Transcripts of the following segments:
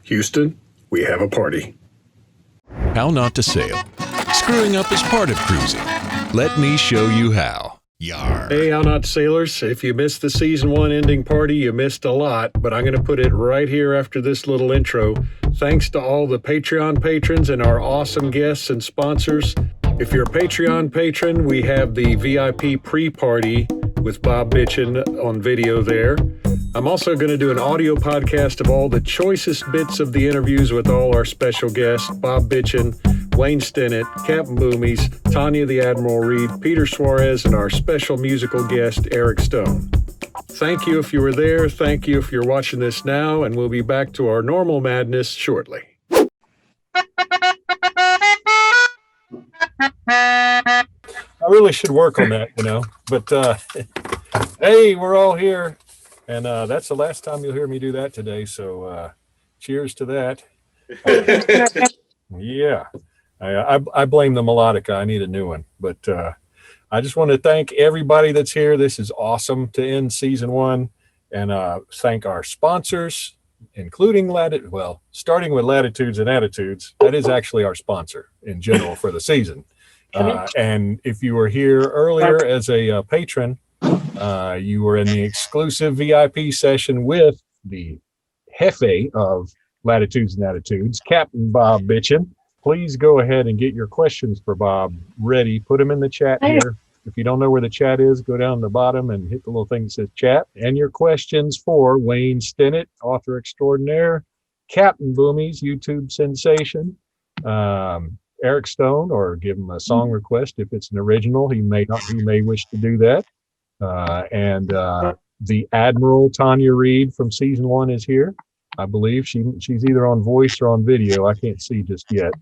Houston, we have a party. How not to sail. Screwing up is part of cruising. Let me show you how. Yar. Hey, how not sailors. If you missed the season 1 ending party, you missed a lot, but I'm going to put it right here after this little intro. Thanks to all the Patreon patrons and our awesome guests and sponsors. If you're a Patreon patron, we have the VIP pre-party with Bob Bitchin on video there. I'm also going to do an audio podcast of all the choicest bits of the interviews with all our special guests, Bob Bitchin, Wayne Stinnett, Captain Boomies, Tanya the Admiral Reed, Peter Suarez, and our special musical guest, Eric Stone. Thank you if you were there. Thank you if you're watching this now, and we'll be back to our normal madness shortly. I really should work on that, but hey, we're all here, and that's the last time you'll hear me do that today, so cheers to that. Yeah, I blame the melodica. I need a new one, but I just want to thank everybody that's here. This is awesome to end season 1, and thank our sponsors, including starting with Latitudes and Attitudes. That is actually our sponsor in general for the season. And if you were here earlier as a patron, you were in the exclusive VIP session with the Jefe of Latitudes and Attitudes, Captain Bob Bitchin. Please go ahead and get your questions for Bob ready. Put them in the chat here. If you don't know where the chat is, go down the bottom and hit the little thing that says chat. And your questions for Wayne Stinnett, author extraordinaire, Captain Boomies, YouTube sensation, Eric Stone, or give him a song request if it's an original. He may wish to do that. And the Admiral Tanya Reed from season 1 is here. I believe she's either on voice or on video. I can't see just yet.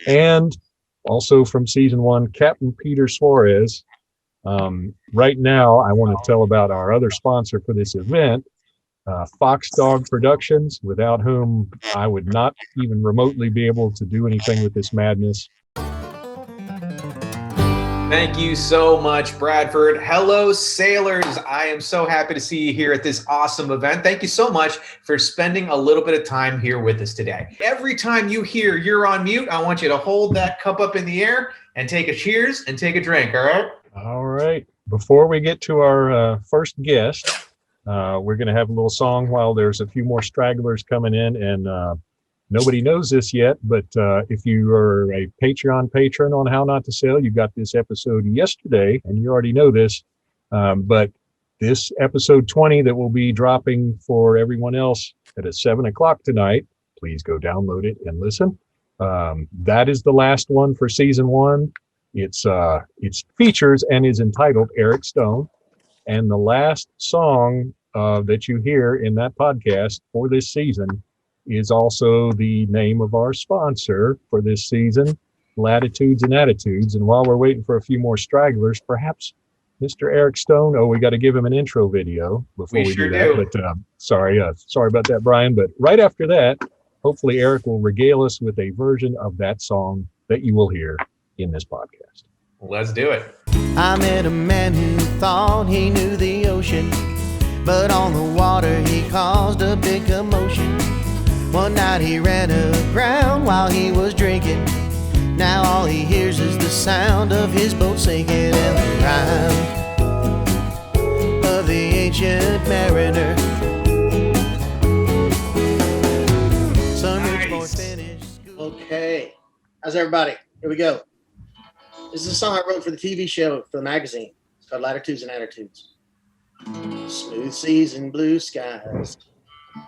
And also from season 1, Captain Peter Suarez. Right now, I want to tell about our other sponsor for this event, Fox Dog Productions, without whom I would not even remotely be able to do anything with this madness. Thank you so much, Bradford. Hello, sailors. I am so happy to see you here at this awesome event. Thank you so much for spending a little bit of time here with us today. Every time you hear you're on mute, I want you to hold that cup up in the air and take a cheers and take a drink, all right? All right. Before we get to our first guest, we're going to have a little song while there's a few more stragglers coming in, and nobody knows this yet, but if you are a Patreon patron on How Not to Sail, you got this episode yesterday, and you already know this, but this episode 20 that will be dropping for everyone else at 7 o'clock tonight, please go download it and listen. That is the last one for season 1. It's features and is entitled Eric Stone, and the last song that you hear in that podcast for this season is also the name of our sponsor for this season, Latitudes and Attitudes. And while we're waiting for a few more stragglers, perhaps Mr. Eric Stone, we got to give him an intro video before we do that. But sorry about that, Brian. But right after that, hopefully Eric will regale us with a version of that song that you will hear in this podcast. Let's do it. I met a man who thought he knew the ocean, but on the water he caused a big commotion. One night he ran aground while he was drinking. Now all he hears is the sound of his boat sinking, and the rhyme of the ancient mariner. Okay, how's everybody? Here we go. This is a song I wrote for the TV show, for the magazine. It's called Latitudes and Attitudes. Smooth seas and blue skies,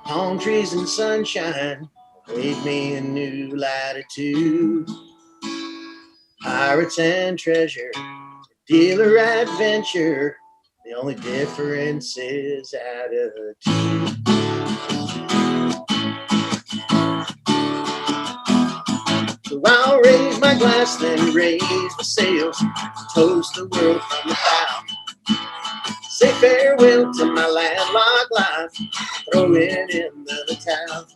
palm trees and sunshine, lead me in new latitudes. Pirates and treasure, dealer adventure, the only difference is attitude. So I'll raise my glass, then raise the sails, toast the world from the bow. Say farewell to my landlocked life, throw it in the towel.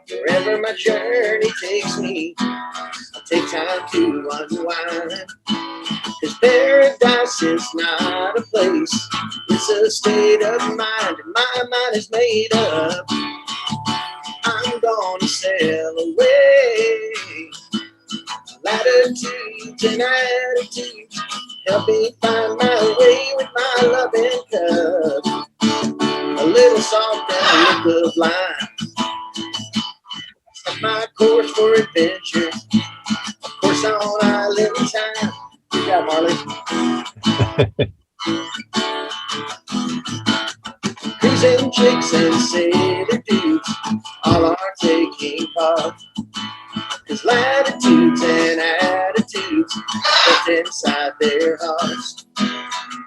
Wherever my journey takes me, I'll take time to unwind. 'Cause paradise is not a place, it's a state of mind, and my mind is made up. I'm attitudes and attitudes. Help me find my way with my loving cup. A little soft and a look of lime. Set my course for adventure. Of course on island time. Good job, Marley. Cruising chicks and sailor dudes all are taking part. There's latitudes and attitudes left inside their hearts.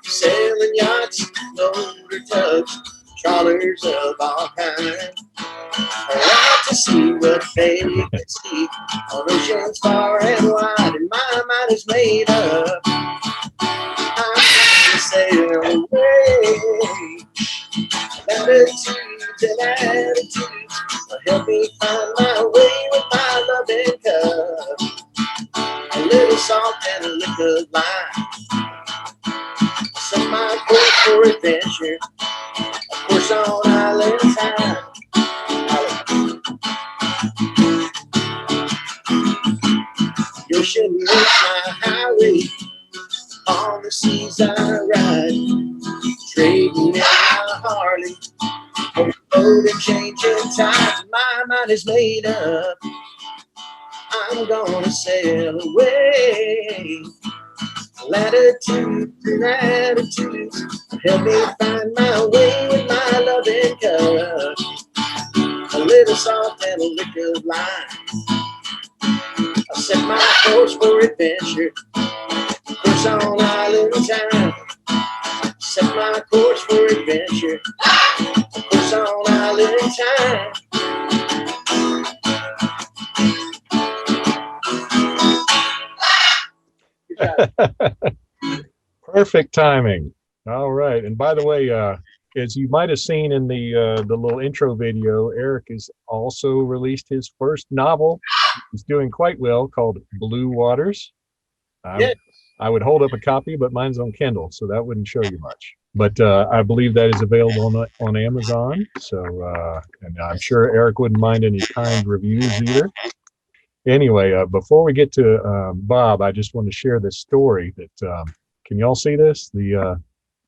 Sailing yachts, motor tugs, trawlers of all kinds. Out to see what they can see on oceans far and wide. And my mind is made up. I'm going to sail away. Latitudes and attitudes will help me find my way with my loving cup. A little salt and a lick of lime. Set my course for adventure. Of course on island time. The ocean is my highway. On the seas I ride. Trading in my Harley. On the road and changing tides. My mind is made up. I'm gonna sail away. Latitudes and attitudes help me find my way with my loving cup. A little salt and a lick of lime. I'll set my course for adventure. Of course on island time. Set my course for adventure. Of course on island time. Perfect timing. All right. And by the way, as you might have seen in the little intro video, Eric has also released his first novel. He's doing quite well, called Blue Waters. Yes. I would hold up a copy, but mine's on Kindle, so that wouldn't show you much. But I believe that is available on Amazon. So, and I'm sure Eric wouldn't mind any kind reviews either. Anyway, before we get to Bob, I just want to share this story that, can y'all see this? The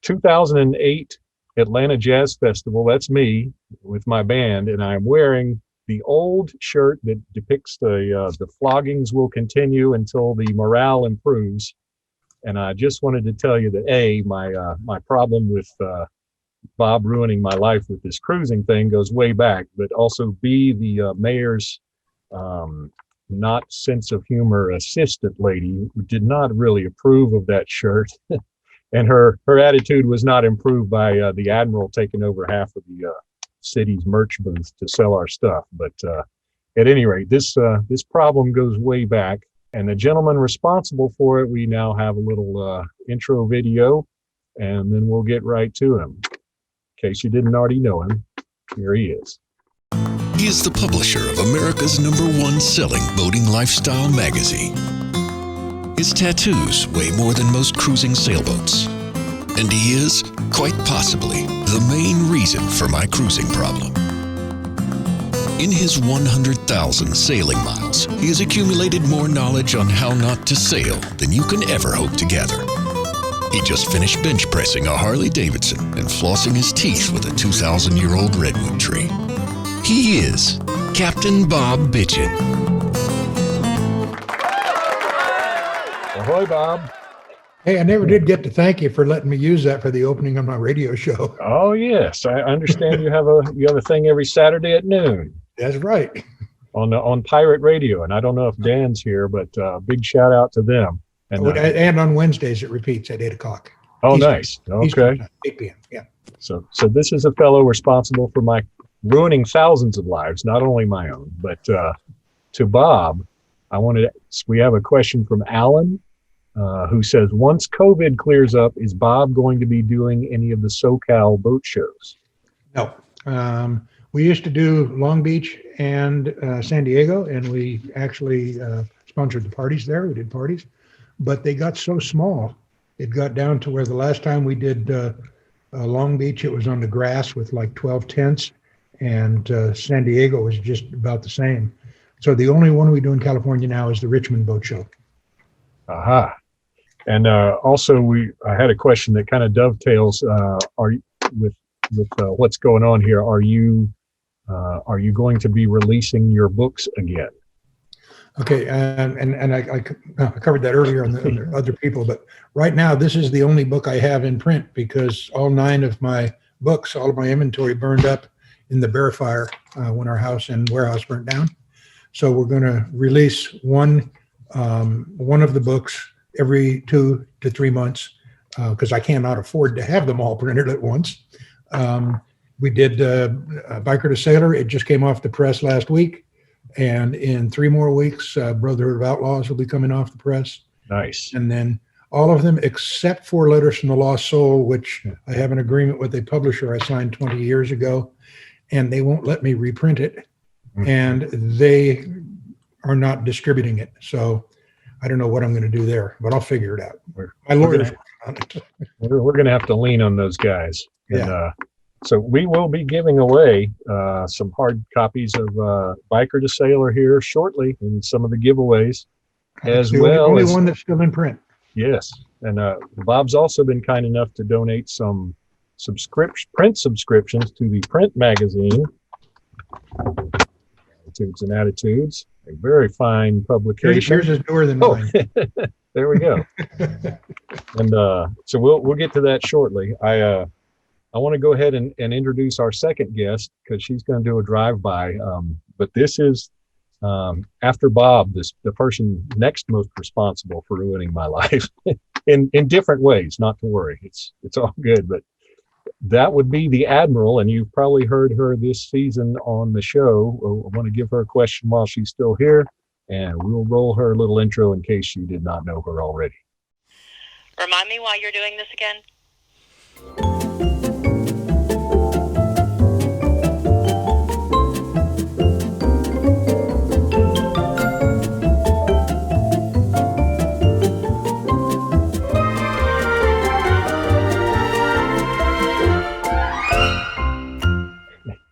2008 Atlanta Jazz Festival, that's me with my band, and I'm wearing the old shirt that depicts the floggings will continue until the morale improves. And I just wanted to tell you that A, my problem with Bob ruining my life with this cruising thing goes way back, but also B, the mayor's not sense of humor assistant lady did not really approve of that shirt. And her attitude was not improved by the Admiral taking over half of the city's merch booth to sell our stuff. But at any rate, this problem goes way back. And the gentleman responsible for it, we now have a little intro video, and then we'll get right to him. In case you didn't already know him, here he is. He is the publisher of America's #1 selling boating lifestyle magazine. His tattoos weigh more than most cruising sailboats. And he is, quite possibly, the main reason for my cruising problem. In his 100,000 sailing miles, he has accumulated more knowledge on how not to sail than you can ever hope to gather. He just finished bench pressing a Harley Davidson and flossing his teeth with a 2,000-year-old redwood tree. He is Captain Bob Bitchin. Ahoy, Bob. Hey, I never did get to thank you for letting me use that for the opening of my radio show. Oh yes, I understand you have a thing every Saturday at noon. That's right. On pirate radio, and I don't know if Dan's here, but big shout out to them. And on Wednesdays it repeats at 8 o'clock. Oh, Eastern, nice. Eastern Okay. time, 8 p.m. Yeah. So this is a fellow responsible for my ruining thousands of lives, not only my own. But to Bob, we have a question from Alan, who says, once COVID clears up, is Bob going to be doing any of the SoCal boat shows? No. We used to do Long Beach and San Diego, and we actually sponsored the parties there. We did parties, but they got so small. It got down to where the last time we did Long Beach, it was on the grass with like 12 tents, and San Diego was just about the same. So the only one we do in California now is the Richmond Boat Show. Aha. And also, I had a question that kind of dovetails. Are you, with what's going on here? Are you going to be releasing your books again? Okay, and I covered that earlier on the other people, but right now this is the only book I have in print because all 9 of my books, all of my inventory burned up in the bear fire when our house and warehouse burnt down. So we're going to release one of the books every 2 to 3 months because I cannot afford to have them all printed at once. We did Biker to Sailor. It just came off the press last week. And in 3 more weeks, Brotherhood of Outlaws will be coming off the press. Nice. And then all of them except for Letters from the Lost Soul, which I have an agreement with a publisher I signed 20 years ago, and they won't let me reprint it. And they are not distributing it. So I don't know what I'm going to do there, but I'll figure it out. My lawyer's working on it. We're going to have to lean on those guys. And, Yeah. So we will be giving away some hard copies of Biker to Sailor here shortly in some of the giveaways, It's as the well only as one that's still in print. yes. And Bob's also been kind enough to donate some print subscriptions to the print magazine, Attitudes and Attitudes, a very fine publication. Yours is newer than mine. There we go. And so we'll get to that shortly. I want to go ahead and introduce our second guest because she's going to do a drive-by. But this is, after Bob, the person next most responsible for ruining my life in different ways. Not to worry, it's all good. But that would be the Admiral, and you've probably heard her this season on the show. I want to give her a question while she's still here, and we'll roll her little intro in case you did not know her already. Remind me why you're doing this again?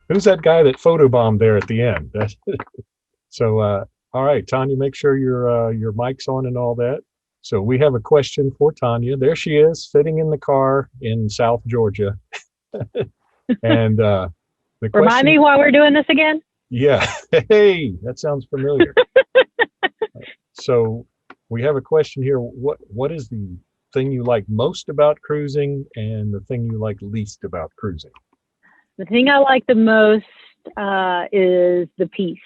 Who's that guy that photobombed there at the end? So, all right, Tanya, make sure your mic's on and all that. So we have a question for Tanya. There she is, sitting in the car in South Georgia. And the question, Remind me why we're doing this again? yeah, hey, that sounds familiar. So we have a question here. What is the thing you like most about cruising and the thing you like least about cruising? The thing I like the most is the peace.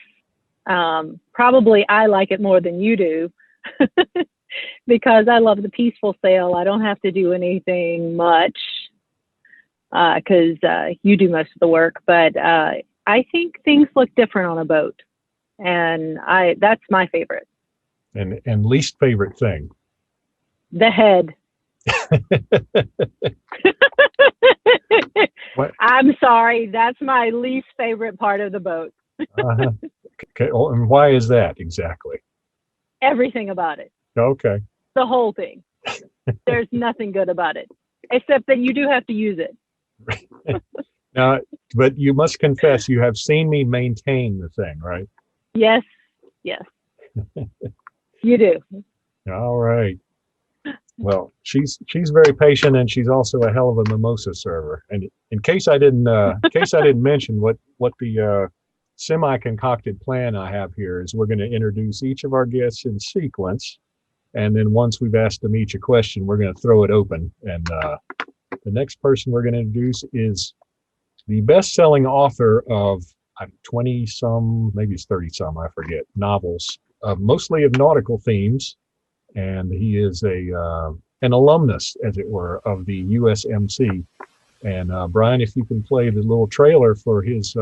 Probably I like it more than you do because I love the peaceful sail. I don't have to do anything much because you do most of the work. But I think things look different on a boat, and that's my favorite. And least favorite thing? The head. I'm sorry, that's my least favorite part of the boat. Okay, well, and why is that exactly? Everything about it. Okay. The whole thing. There's nothing good about it, except that you do have to use it. Now, but you must confess you have seen me maintain the thing, right? Yes. You do. All right. Well, she's very patient, and she's also a hell of a mimosa server. And in case I didn't mention what the semi-concocted plan I have here is, we're going to introduce each of our guests in sequence, and then once we've asked them each a question, we're going to throw it open. And the next person we're going to introduce is the best-selling author of 20-some, maybe it's 30-some, I forget, novels, mostly of nautical themes. And he is an alumnus, as it were, of the USMC. And Brian, if you can play the little trailer for his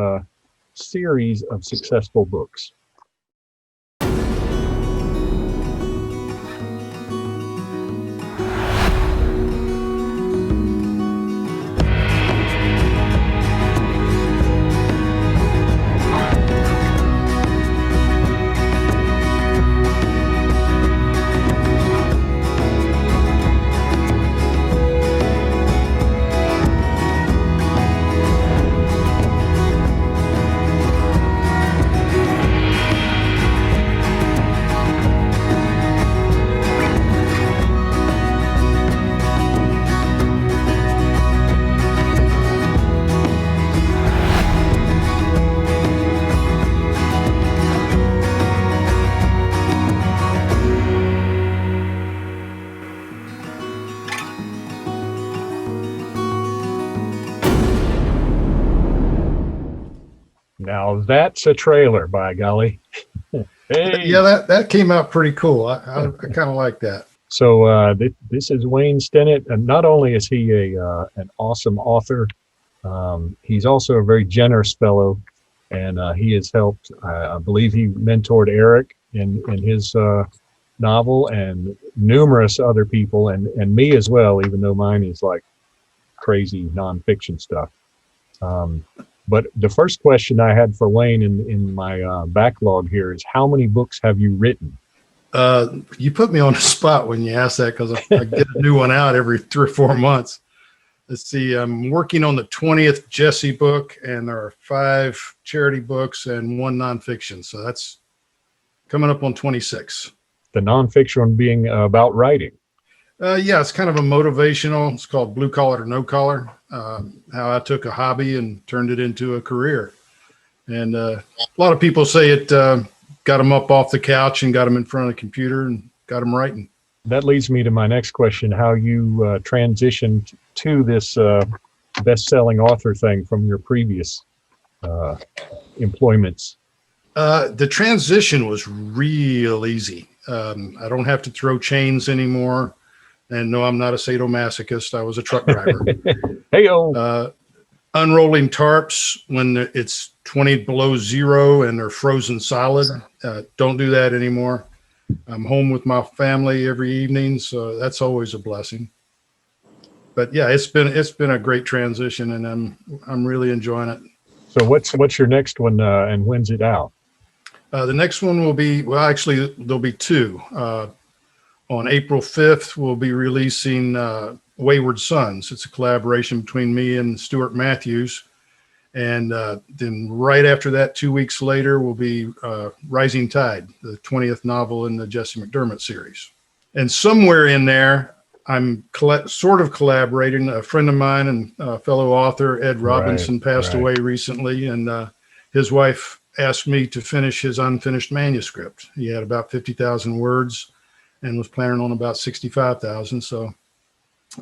series of successful books. Now that's a trailer, by golly. Hey. Yeah, that came out pretty cool. I kind of like that. So this is Wayne Stinnett, and not only is he an awesome author, he's also a very generous fellow, and he has helped. I believe he mentored Eric in his novel, and numerous other people, and me as well, even though mine is like crazy nonfiction stuff. But the first question I had for Wayne in my backlog here is, how many books have you written? You put me on the spot when you asked that, because I get a new one out every 3 or 4 months. Let's see, I'm working on the 20th Jesse book, and there are 5 charity books and 1 nonfiction. So that's coming up on 26. The nonfiction one being about writing. Yeah, it's kind of a motivational. It's called Blue Collar to No Collar. How I took a hobby and turned it into a career. And a lot of people say it got them up off the couch and got them in front of the computer and got them writing. That leads me to my next question: how you transitioned to this best-selling author thing from your previous employments. The transition was real easy. I don't have to throw chains anymore. And no, I'm not a sadomasochist. I was a truck driver. Hey-o. Unrolling tarps when it's 20 below zero and they're frozen solid. Don't do that anymore. I'm home with my family every evening, so that's always a blessing. But yeah, it's been a great transition, and I'm really enjoying it. So what's your next one, and when's it out? The next one will be, well, actually there'll be 2. On April 5th, we'll be releasing Wayward Sons. It's a collaboration between me and Stuart Matthews. And then right after that, 2 weeks later, will be Rising Tide, the 20th novel in the Jesse McDermott series. And somewhere in there, I'm sort of collaborating. A friend of mine and fellow author, Ed Robinson, passed away recently. And his wife asked me to finish his unfinished manuscript. He had about 50,000 words and was planning on about 65,000. So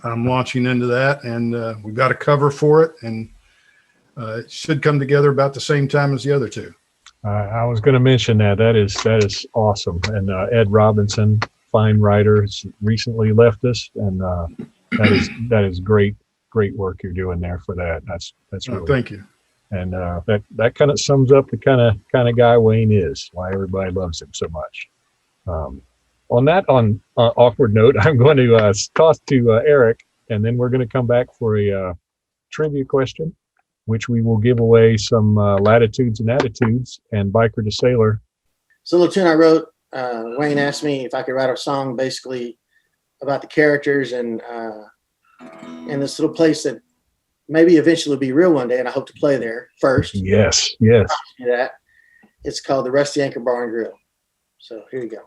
I'm launching into that, and we've got a cover for it, and it should come together about the same time as the other 2. I was going to mention that. That is awesome. And Ed Robinson, fine writer, has recently left us, and that is great work you're doing there for that. That's really thank you. And that kind of sums up the kind of guy Wayne is, why everybody loves him so much. On that awkward note, I'm going to toss to Eric, and then we're going to come back for a trivia question, which we will give away some latitudes and attitudes and Biker to Sailor. So the little tune I wrote, Wayne asked me if I could write a song basically about the characters and this little place that maybe eventually will be real one day, and I hope to play there first. Yes. That. It's called the Rusty Anchor Bar and Grill. So here you go.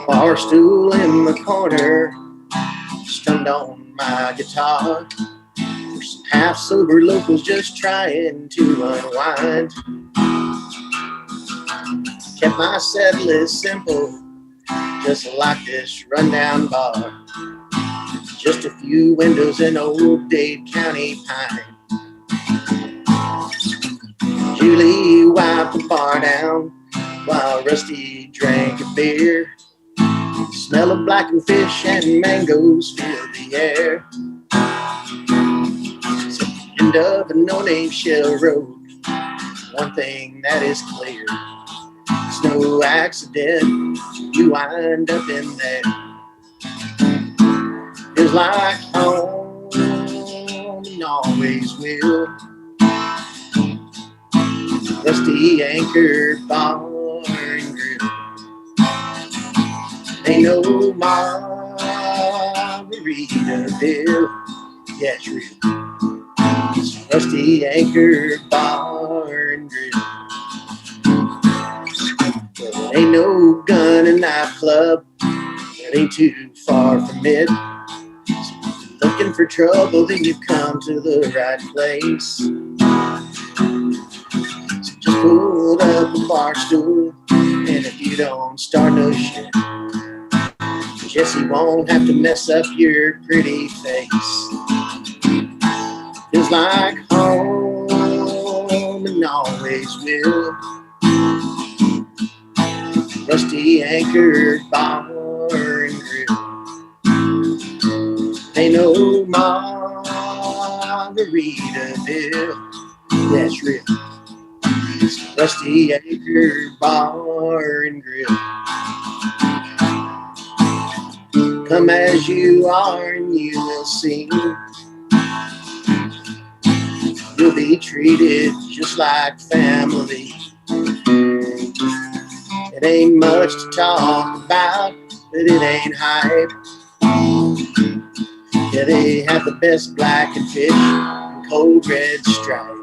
Bar stool in the corner, strummed on my guitar. For some half sober locals just trying to unwind. Kept my set list simple, just like this rundown bar. Just a few windows in old Dade County pine. Julie wiped the bar down while Rusty drank a beer. The smell of blackened fish and mangoes filled the air. It's at the end of a no-name shell road. One thing that is clear, it's no accident you wind up in there. Feels like home and always will. Rusty Anchor Bar and Grill. Ain't no Margaritaville, yeah, it's real. It's Rusty Anchor Bar and Grill. Well, ain't no gun and knife club, that ain't too far from it. So looking for trouble, then you've come to the right place. So just pull up a bar stool, and if you don't start no shit. Jesse won't have to mess up your pretty face. Feels like home and always will. Rusty anchored bar and grill. Ain't no Margaritaville. That's real. It's Rusty anchored bar and grill. Come as you are and you will see. You'll be treated just like family. It ain't much to talk about, but it ain't hype. Yeah, they have the best blackened fish and cold red stripe.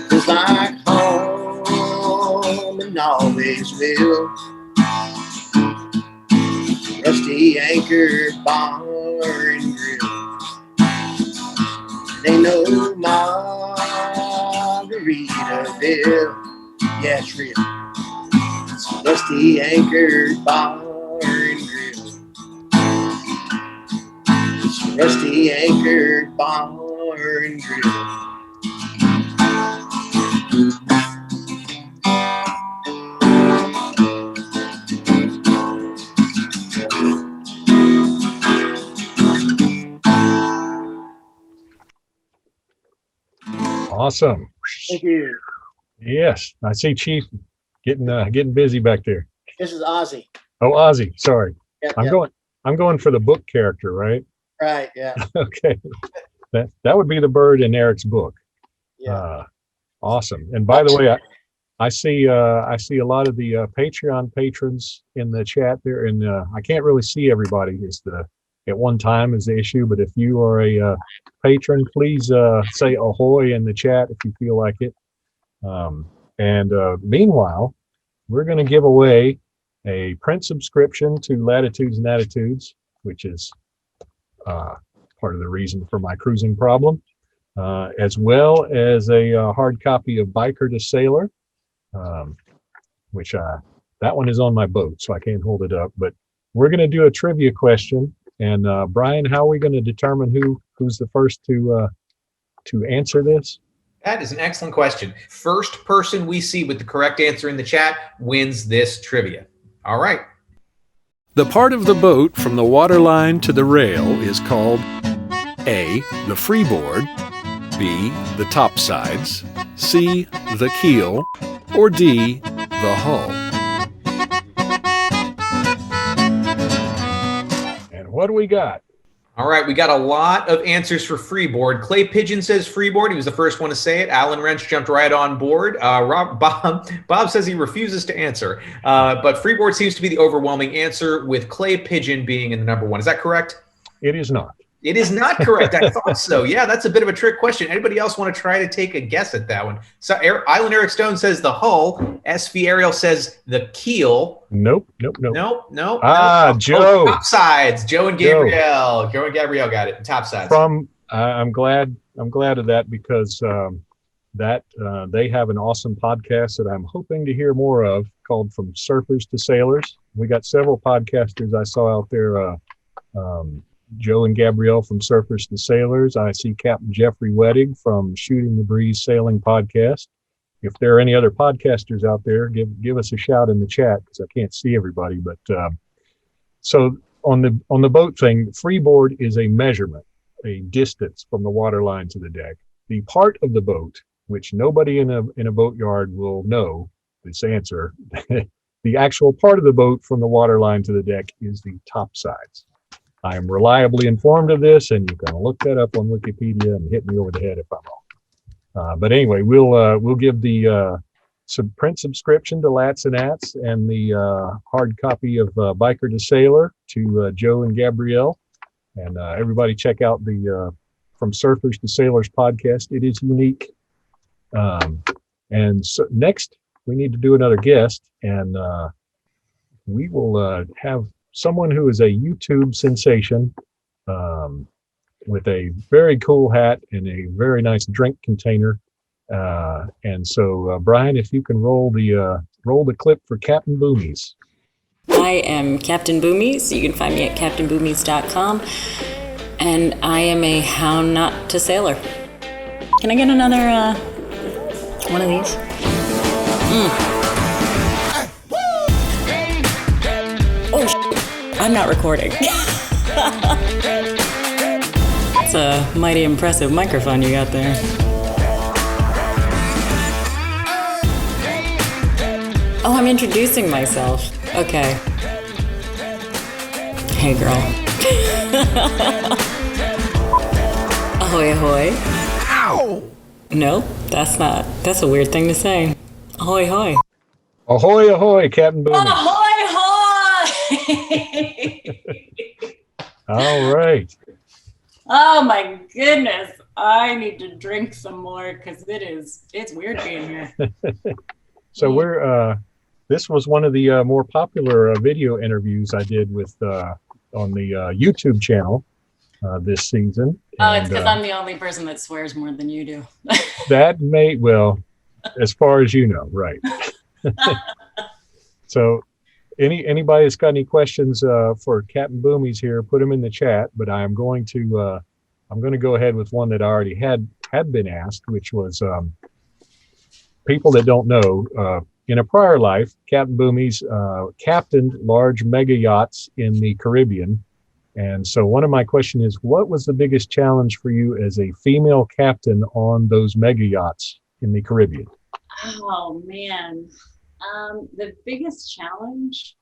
Feels like home and always will. Rusty anchored bar and grill. Ain't no Margaritaville. Yeah, it's real. It's Rusty anchored bar and grill. It's Rusty anchored bar and grill. Awesome. Thank you. Yes, I see Chief getting busy back there. This is Ozzy. Oh, Ozzy, sorry. Yeah, I'm going for the book character, right? Right, yeah. Okay. That would be the bird in Eric's book. Yeah. Awesome. And by the way, I see a lot of the Patreon patrons in the chat there, and I can't really see everybody at one time is the issue, but if you are a patron, please say ahoy in the chat if you feel like it. And meanwhile, we're going to give away a print subscription to Latitudes and Attitudes, which is part of the reason for my cruising problem, as well as a hard copy of Biker to Sailor, which that one is on my boat, so I can't hold it up. But we're going to do a trivia question. And Brian, how are we going to determine who's the first to answer this? That is an excellent question. First person we see with the correct answer in the chat wins this trivia. All right. The part of the boat from the waterline to the rail is called A, the freeboard, B, the topsides, C, the keel, or D, the hull. What do we got? All right, we got a lot of answers for freeboard. Clay Pigeon says freeboard. He was the first one to say it. Alan Wrench jumped right on board. Bob says he refuses to answer. But freeboard seems to be the overwhelming answer, with Clay Pigeon being in the number one. Is that correct? It is not. It is not correct. I thought so. Yeah, that's a bit of a trick question. Anybody else want to try to take a guess at that one? So Island Eric Stone says the hull. SV Ariel says the keel. Nope. Joe. Topsides. Joe and Gabrielle. Joe and Gabrielle got it. Topsides. I'm glad of that, because they have an awesome podcast that I'm hoping to hear more of, called From Surfers to Sailors. We got several podcasters I saw out there. Joe and Gabrielle from Surfers to Sailors. I see Captain Jeffrey Wettig from Shooting the Breeze Sailing Podcast. If there are any other podcasters out there, give us a shout in the chat, because I can't see everybody. But so on the boat thing, freeboard is a measurement, a distance from the water line to the deck. The part of the boat, which nobody in a boatyard will know this answer, the actual part of the boat from the water line to the deck is the topsides. I am reliably informed of this, and you can look that up on Wikipedia and hit me over the head if I'm wrong. But anyway, we'll give the print subscription to Lats and Ats and the hard copy of Biker to Sailor to Joe and Gabrielle. And everybody check out the From Surfers to Sailors podcast. It is unique. And so next, we need to do another guest, and we will have someone who is a YouTube sensation, with a very cool hat and a very nice drink container. And so, Brian, if you can roll the clip for Captain Boomies. I am Captain Boomies. You can find me at captainboomies.com. And I am a hound not to sailor. Can I get another one of these? Oh, I'm not recording. It's a mighty impressive microphone you got there. Oh, I'm introducing myself. Okay. Hey, girl. Ahoy, ahoy. Ow! No, that's a weird thing to say. Ahoy, ahoy. Ahoy, ahoy, Captain Boomies. Ahoy, ahoy! All right. Oh my goodness. I need to drink some more because it's weird being here. So this was one of the more popular video interviews I did with on the YouTube channel this season. Oh, it's because I'm the only person that swears more than you do. That may, well, as far as you know, right. So anybody that's got any questions for Captain Boomies here, put them in the chat, but I'm going to go ahead with one that I already had been asked, which was people that don't know, in a prior life, Captain Boomies captained large mega yachts in the Caribbean. And so one of my questions is, what was the biggest challenge for you as a female captain on those mega yachts in the Caribbean? Oh man, the biggest challenge,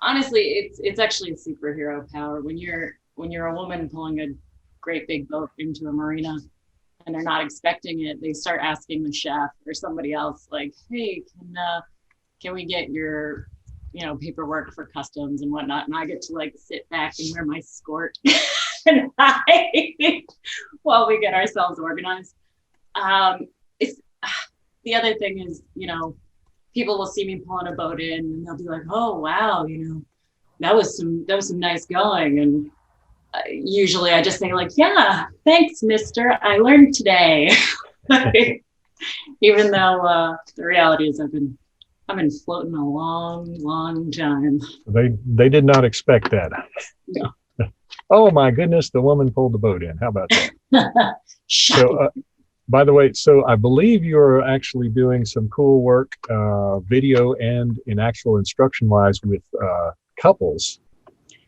honestly, it's actually superhero power. When you're a woman pulling a great big boat into a marina and they're not expecting it, they start asking the chef or somebody else like, hey, can we get your paperwork for customs and whatnot? And I get to like sit back and wear my skirt and hide while we get ourselves organized. It's the other thing is, people will see me pulling a boat in and they'll be like, oh wow, that was some nice going. And usually I just say like, yeah, thanks, mister, I learned today. Even though the reality is I've been floating a long time. They did not expect that. No. Oh my goodness, the woman pulled the boat in. How about that? So, by the way, so I believe you're actually doing some cool work, video and in actual instruction wise with couples.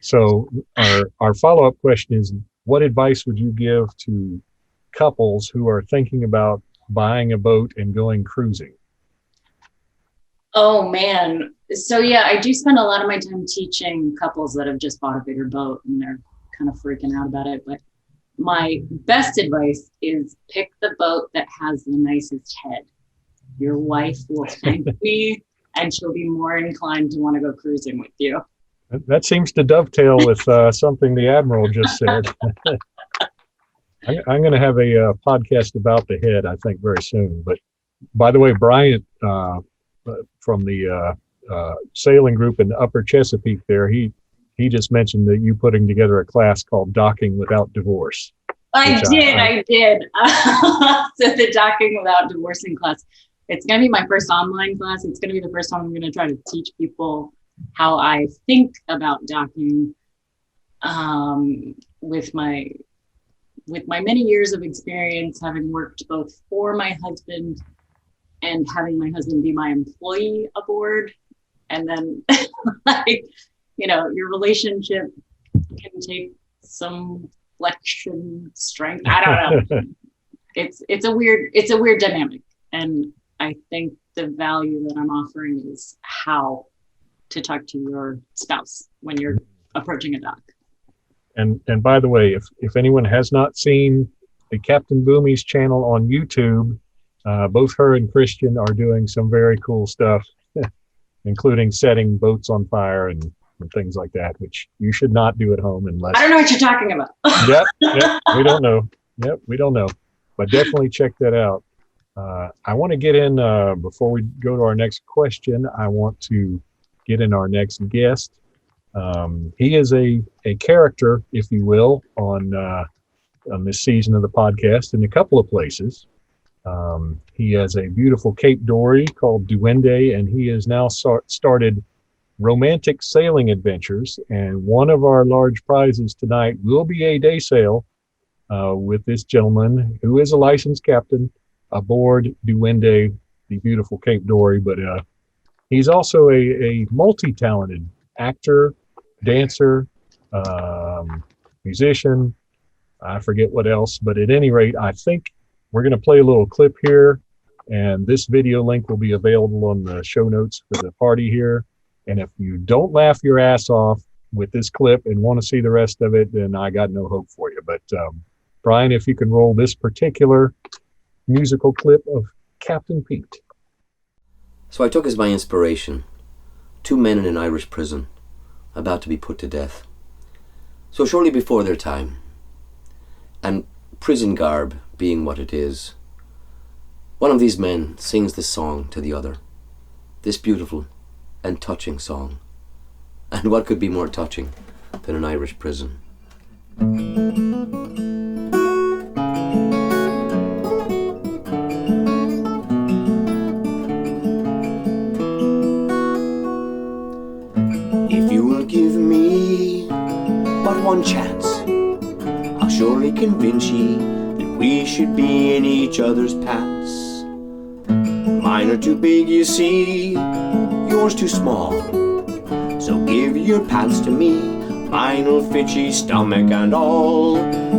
So our follow-up question is, what advice would you give to couples who are thinking about buying a boat and going cruising? Oh man. So yeah, I do spend a lot of my time teaching couples that have just bought a bigger boat and they're kind of freaking out about it. But my best advice is pick the boat that has the nicest head. Your wife will thank me and she'll be more inclined to want to go cruising with you. That seems to dovetail with something the Admiral just said. I'm going to have a podcast about the head, I think, very soon. But by the way, Bryant from the sailing group in the Upper Chesapeake there, he just mentioned that you putting together a class called Docking Without Divorce. I did. So the Docking Without Divorcing class, it's going to be my first online class. It's going to be the first time I'm going to try to teach people how I think about docking with my many years of experience, having worked both for my husband and having my husband be my employee aboard. And then your relationship can take some flexion strength. I don't know. It's a weird dynamic. And I think the value that I'm offering is how to talk to your spouse when you're approaching a dock. And by the way, if anyone has not seen the Captain Boomies channel on YouTube, both her and Christian are doing some very cool stuff, including setting boats on fire and things like that, which you should not do at home unless... I don't know what you're talking about. Yep, we don't know. Yep, we don't know. But definitely check that out. I want to get in, before we go to our next question, I want to get in our next guest. He is a character, if you will, on this season of the podcast in a couple of places. He has a beautiful Cape Dory called Duende, and he has now started romantic sailing adventures. And one of our large prizes tonight will be a day sail with this gentleman who is a licensed captain aboard Duende, the beautiful Cape Dory. But he's also a multi-talented actor, dancer, musician. I forget what else, but at any rate, I think we're going to play a little clip here, and this video link will be available on the show notes for the party here. And if you don't laugh your ass off with this clip and want to see the rest of it, then I got no hope for you. But Brian, if you can roll this particular musical clip of Captain Pete. So I took as my inspiration 2 men in an Irish prison about to be put to death. So shortly before their time, and prison garb being what it is, one of these men sings this song to the other, this beautiful and touching song. And what could be more touching than an Irish prison? If you will give me but one chance, I'll surely convince ye that we should be in each other's pants. Mine are too big, you see, yours too small. So give your pants to me, mine'll fit ye stomach and all.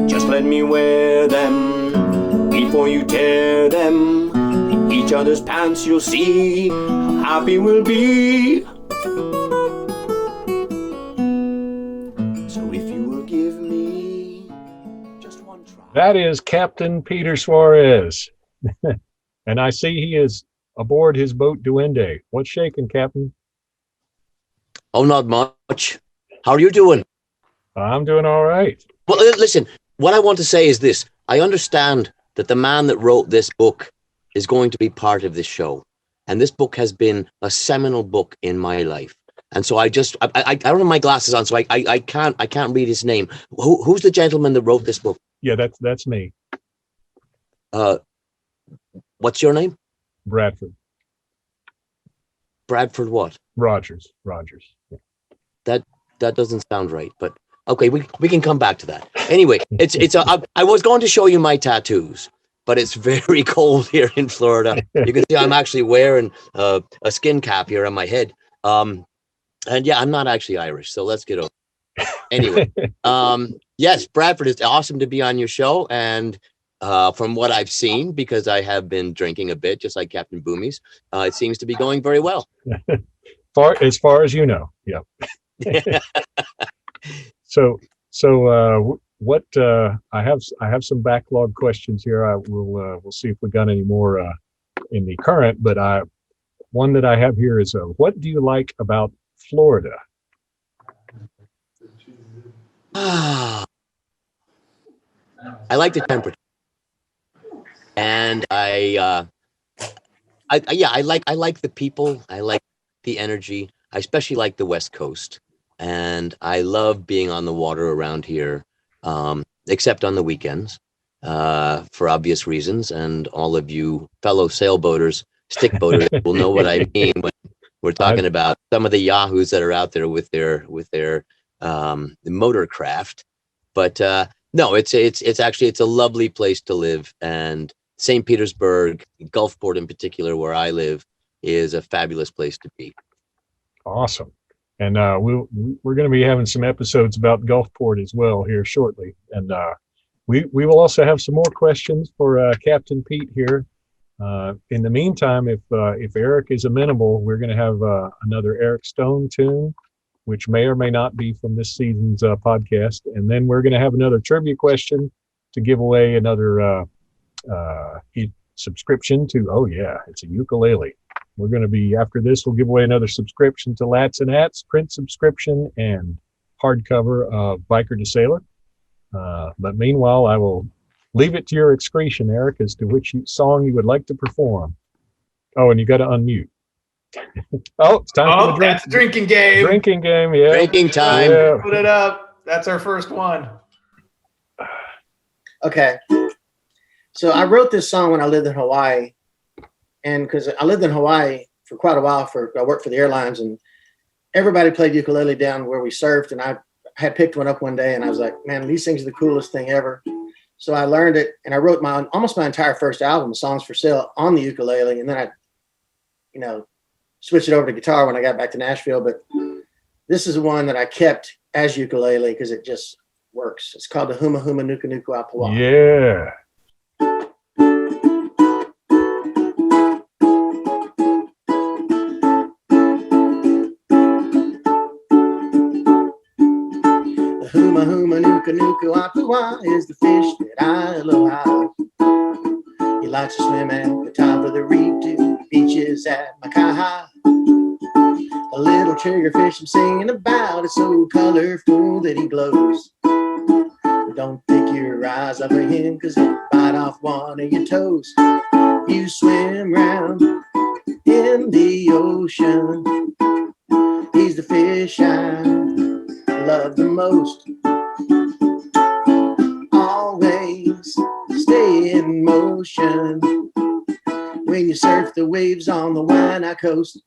Just let me wear them before you tear them. In each other's pants you'll see how happy we'll be. So if you will give me just one try. That is Captain Peter Suarez. And I see he is aboard his boat Duende. What's shaking, Captain? Oh, not much. How are you doing? I'm doing all right. Well, listen, what I want to say is this. I understand that the man that wrote this book is going to be part of this show. And this book has been a seminal book in my life. And so I don't have my glasses on, so I can't read his name. Who's the gentleman that wrote this book? Yeah, that's me. What's your name? Bradford. Bradford what? Rogers. Yeah. That doesn't sound right, but okay, we can come back to that. Anyway, I was going to show you my tattoos, but it's very cold here in Florida. You can see I'm actually wearing a skin cap here on my head. And yeah, I'm not actually Irish, so let's get over it. Anyway, yes, Bradford, it's awesome to be on your show, and from what I've seen, because I have been drinking a bit, just like Captain Boomies, it seems to be going very well. As far as you know, yeah. So what I have some backlog questions here. We'll see if we got any more in the current, but one that I have here is what do you like about Florida? I like the temperature, and I like the people. I like the energy. I especially like the West Coast, and I love being on the water around here, except on the weekends, for obvious reasons. And all of you fellow sailboaters, stickboaters, will know what I mean when we're talking about some of the yahoos that are out there with their motor craft. But no, it's a lovely place to live, and St. Petersburg, Gulfport in particular, where I live, is a fabulous place to be. Awesome. And we're going to be having some episodes about Gulfport as well here shortly. And we will also have some more questions for Captain Pete here. In the meantime, if Eric is amenable, we're going to have another Eric Stone tune, which may or may not be from this season's podcast. And then we're going to have another trivia question to give away another subscription to, oh yeah, it's a ukulele. We're going to be, after this, we'll give away another subscription to Lats and Ats, print subscription, and hardcover of Biker to Sailor. But meanwhile, I will leave it to your excretion, Eric, as to which song you would like to perform. Oh, and you got to unmute. Oh, it's time for the drink. That's drinking game. Drinking game, yeah. Drinking time. Yeah. Put it up. That's our first one. Okay. So I wrote this song when I lived in Hawaii. And because I lived in Hawaii for quite a while, I worked for the airlines, and everybody played ukulele down where we surfed. And I had picked one up one day, and I was like, man, these things are the coolest thing ever. So I learned it, and I wrote almost my entire first album, Songs for Sale, on the ukulele. And then I, switched it over to guitar when I got back to Nashville. But this is one that I kept as ukulele because it just works. It's called the Huma Huma Nuka Nuku Apua. Yeah. The Huma Huma Nuka Nuku Apua is the fish that I aloha. He likes to swim at the top of the reef to beaches at Makaha. A little triggerfish I'm singing about is so colorful that he glows. But don't take your eyes off of him, cause he'll bite off one of your toes. You swim round in the ocean. He's the fish I love the most. Always stay in motion when you surf the waves on the Waianae coast.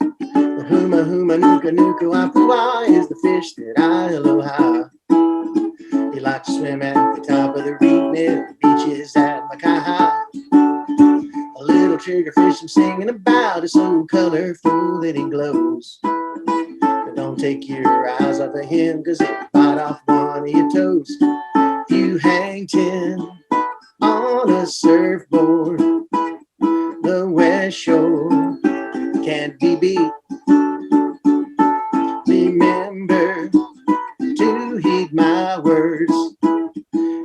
The Huma Huma Nuka Nuku Apua is the fish that I aloha. He likes to swim at the top of the reef near the beaches at Makaha. A little triggerfish I'm singing about is so colorful that he glows. But don't take your eyes off of him, cause he'll bite off one of your toes. You hang 10 on a surfboard, the West Shore can't be beat. Remember to heed my words.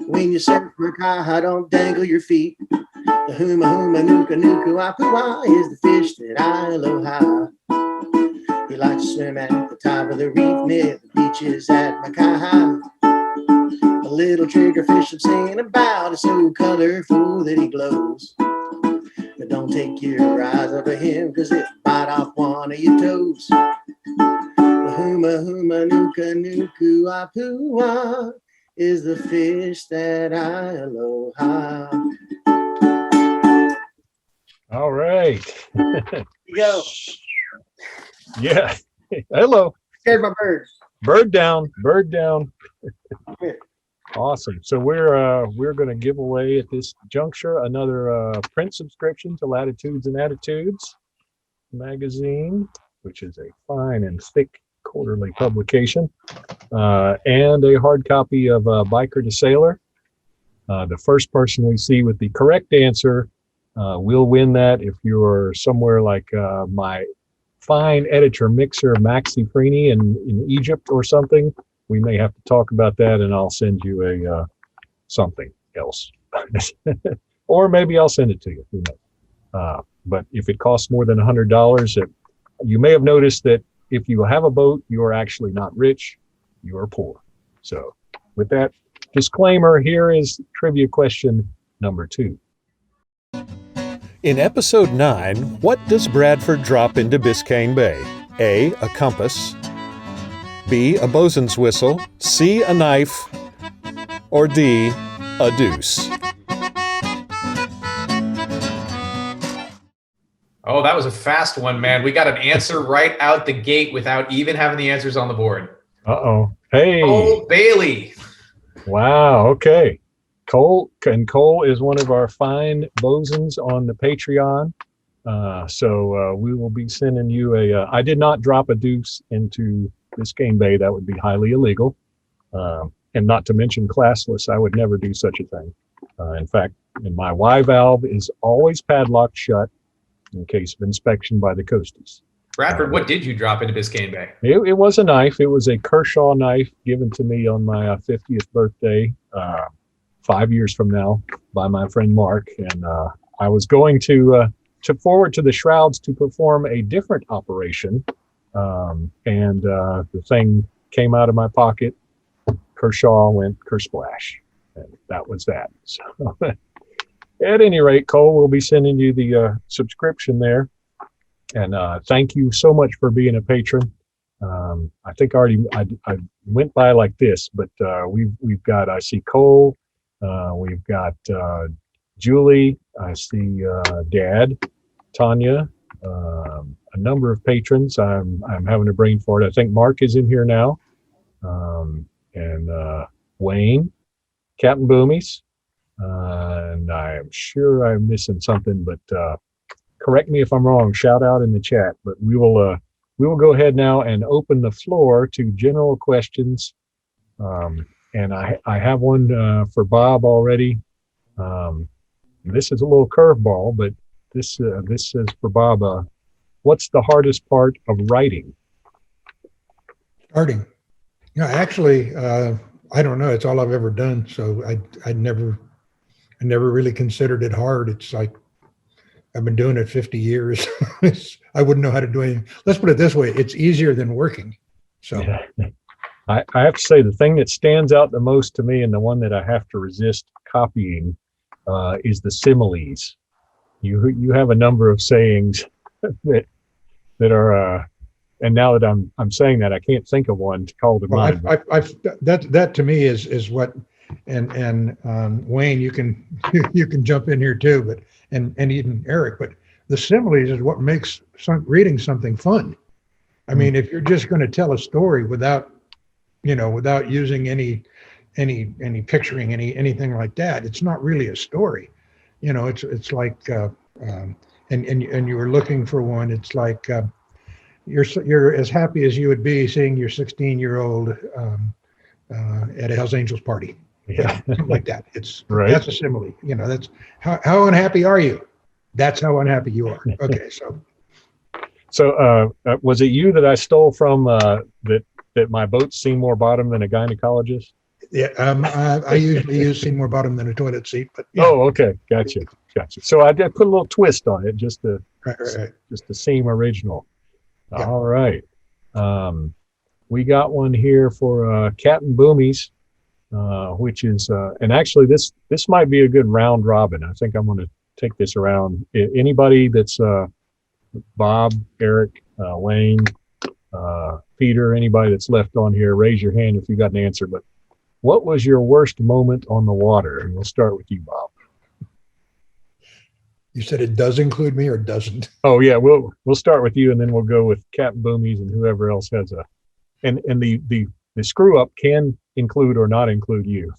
When you surf Makaha, don't dangle your feet. The Huma Huma Nuka Nuku Apua is the fish that I aloha. He likes to swim at the top of the reef near the beaches at Makaha. A little triggerfish I'm singing about is so colorful that he glows. But don't take your eyes off of him, cause he'll bite off one of your toes. The Huma Huma Nuka Nuku Apua is the fish that I aloha. All right. Here you go. Yeah. Hello. Scared my bird. Bird down. Bird down. Here. Awesome. So we're going to give away at this juncture another print subscription to Latitudes and Attitudes magazine, which is a fine and thick quarterly publication, and a hard copy of Biker to Sailor. The first person we see with the correct answer will win that. If you're somewhere like my fine editor mixer Maxi Freeney in Egypt or something, we may have to talk about that, and I'll send you a something else. Or maybe I'll send it to you. Who knows? But if it costs more than $100, you may have noticed that if you have a boat, you are actually not rich, you are poor. So with that disclaimer, here is trivia question number 2. In episode 9, what does Bradford drop into Biscayne Bay? A, a compass, B, a bosun's whistle, C, a knife, or D, a deuce? Oh, that was a fast one, man. We got an answer right out the gate without even having the answers on the board. Uh-oh. Hey. Cole Bailey. Wow. Okay. Cole is one of our fine bosuns on the Patreon. So we will be sending you I did not drop a deuce into Biscayne Bay. That would be highly illegal. And not to mention classless. I would never do such a thing. In fact, my Y valve is always padlocked shut in case of inspection by the coasties. Bradford, what did you drop into Biscayne Bay? It was a knife. It was a Kershaw knife given to me on my 50th birthday, 5 years from now, by my friend Mark. And I was going to forward to the shrouds to perform a different operation. And the thing came out of my pocket. Kershaw went kersplash. And that was that. So at any rate, Cole will be sending you the subscription there. And thank you so much for being a patron. I think I went by like this, but we've got, I see Cole, we've got Julie, I see Dad, Tanya, a number of patrons. I'm having a brain fart. I think Mark is in here now, and Wayne, Captain Boomies, and I'm sure I'm missing something, but correct me if I'm wrong. Shout out in the chat. But we will go ahead now and open the floor to general questions. And I have one for Bob already. This is a little curveball, but this is for Bob. What's the hardest part of writing? Starting. Actually, I don't know. It's all I've ever done. So I never really considered it hard. It's like, I've been doing it 50 years. I wouldn't know how to do anything. Let's put it this way. It's easier than working. So yeah. I have to say the thing that stands out the most to me and the one that I have to resist copying is the similes. You have a number of sayings that are, and now that I'm saying that, I can't think of one to call to mind. That to me is what, and Wayne, you can jump in here too, but and even Eric, but the similes is what makes reading something fun. I mean, if you're just going to tell a story without using any picturing, anything like that, it's not really a story. It's like, and you were looking for one. It's like you're as happy as you would be seeing your 16-year-old at a Hells Angels party. Yeah, something like that. It's right. That's a simile. That's how unhappy are you? That's how unhappy you are. Okay, so was it you that I stole from that my boat's seen more bottom than a gynecologist? Yeah, I usually use seen more bottom than a toilet seat, but yeah. Oh, okay, gotcha. So I did put a little twist on it just to seem original. Yeah. All right, we got one here for Captain Boomies. Which is, and actually this might be a good round robin. I think I'm going to take this around. Anybody that's Bob, Eric, Wayne, Peter, anybody that's left on here, raise your hand if you got an answer. But what was your worst moment on the water? And we'll start with you, Bob. You said it does include me or doesn't? Oh yeah, we'll start with you, and then we'll go with Captain Boomies and whoever else has a, and the screw up can include or not include you.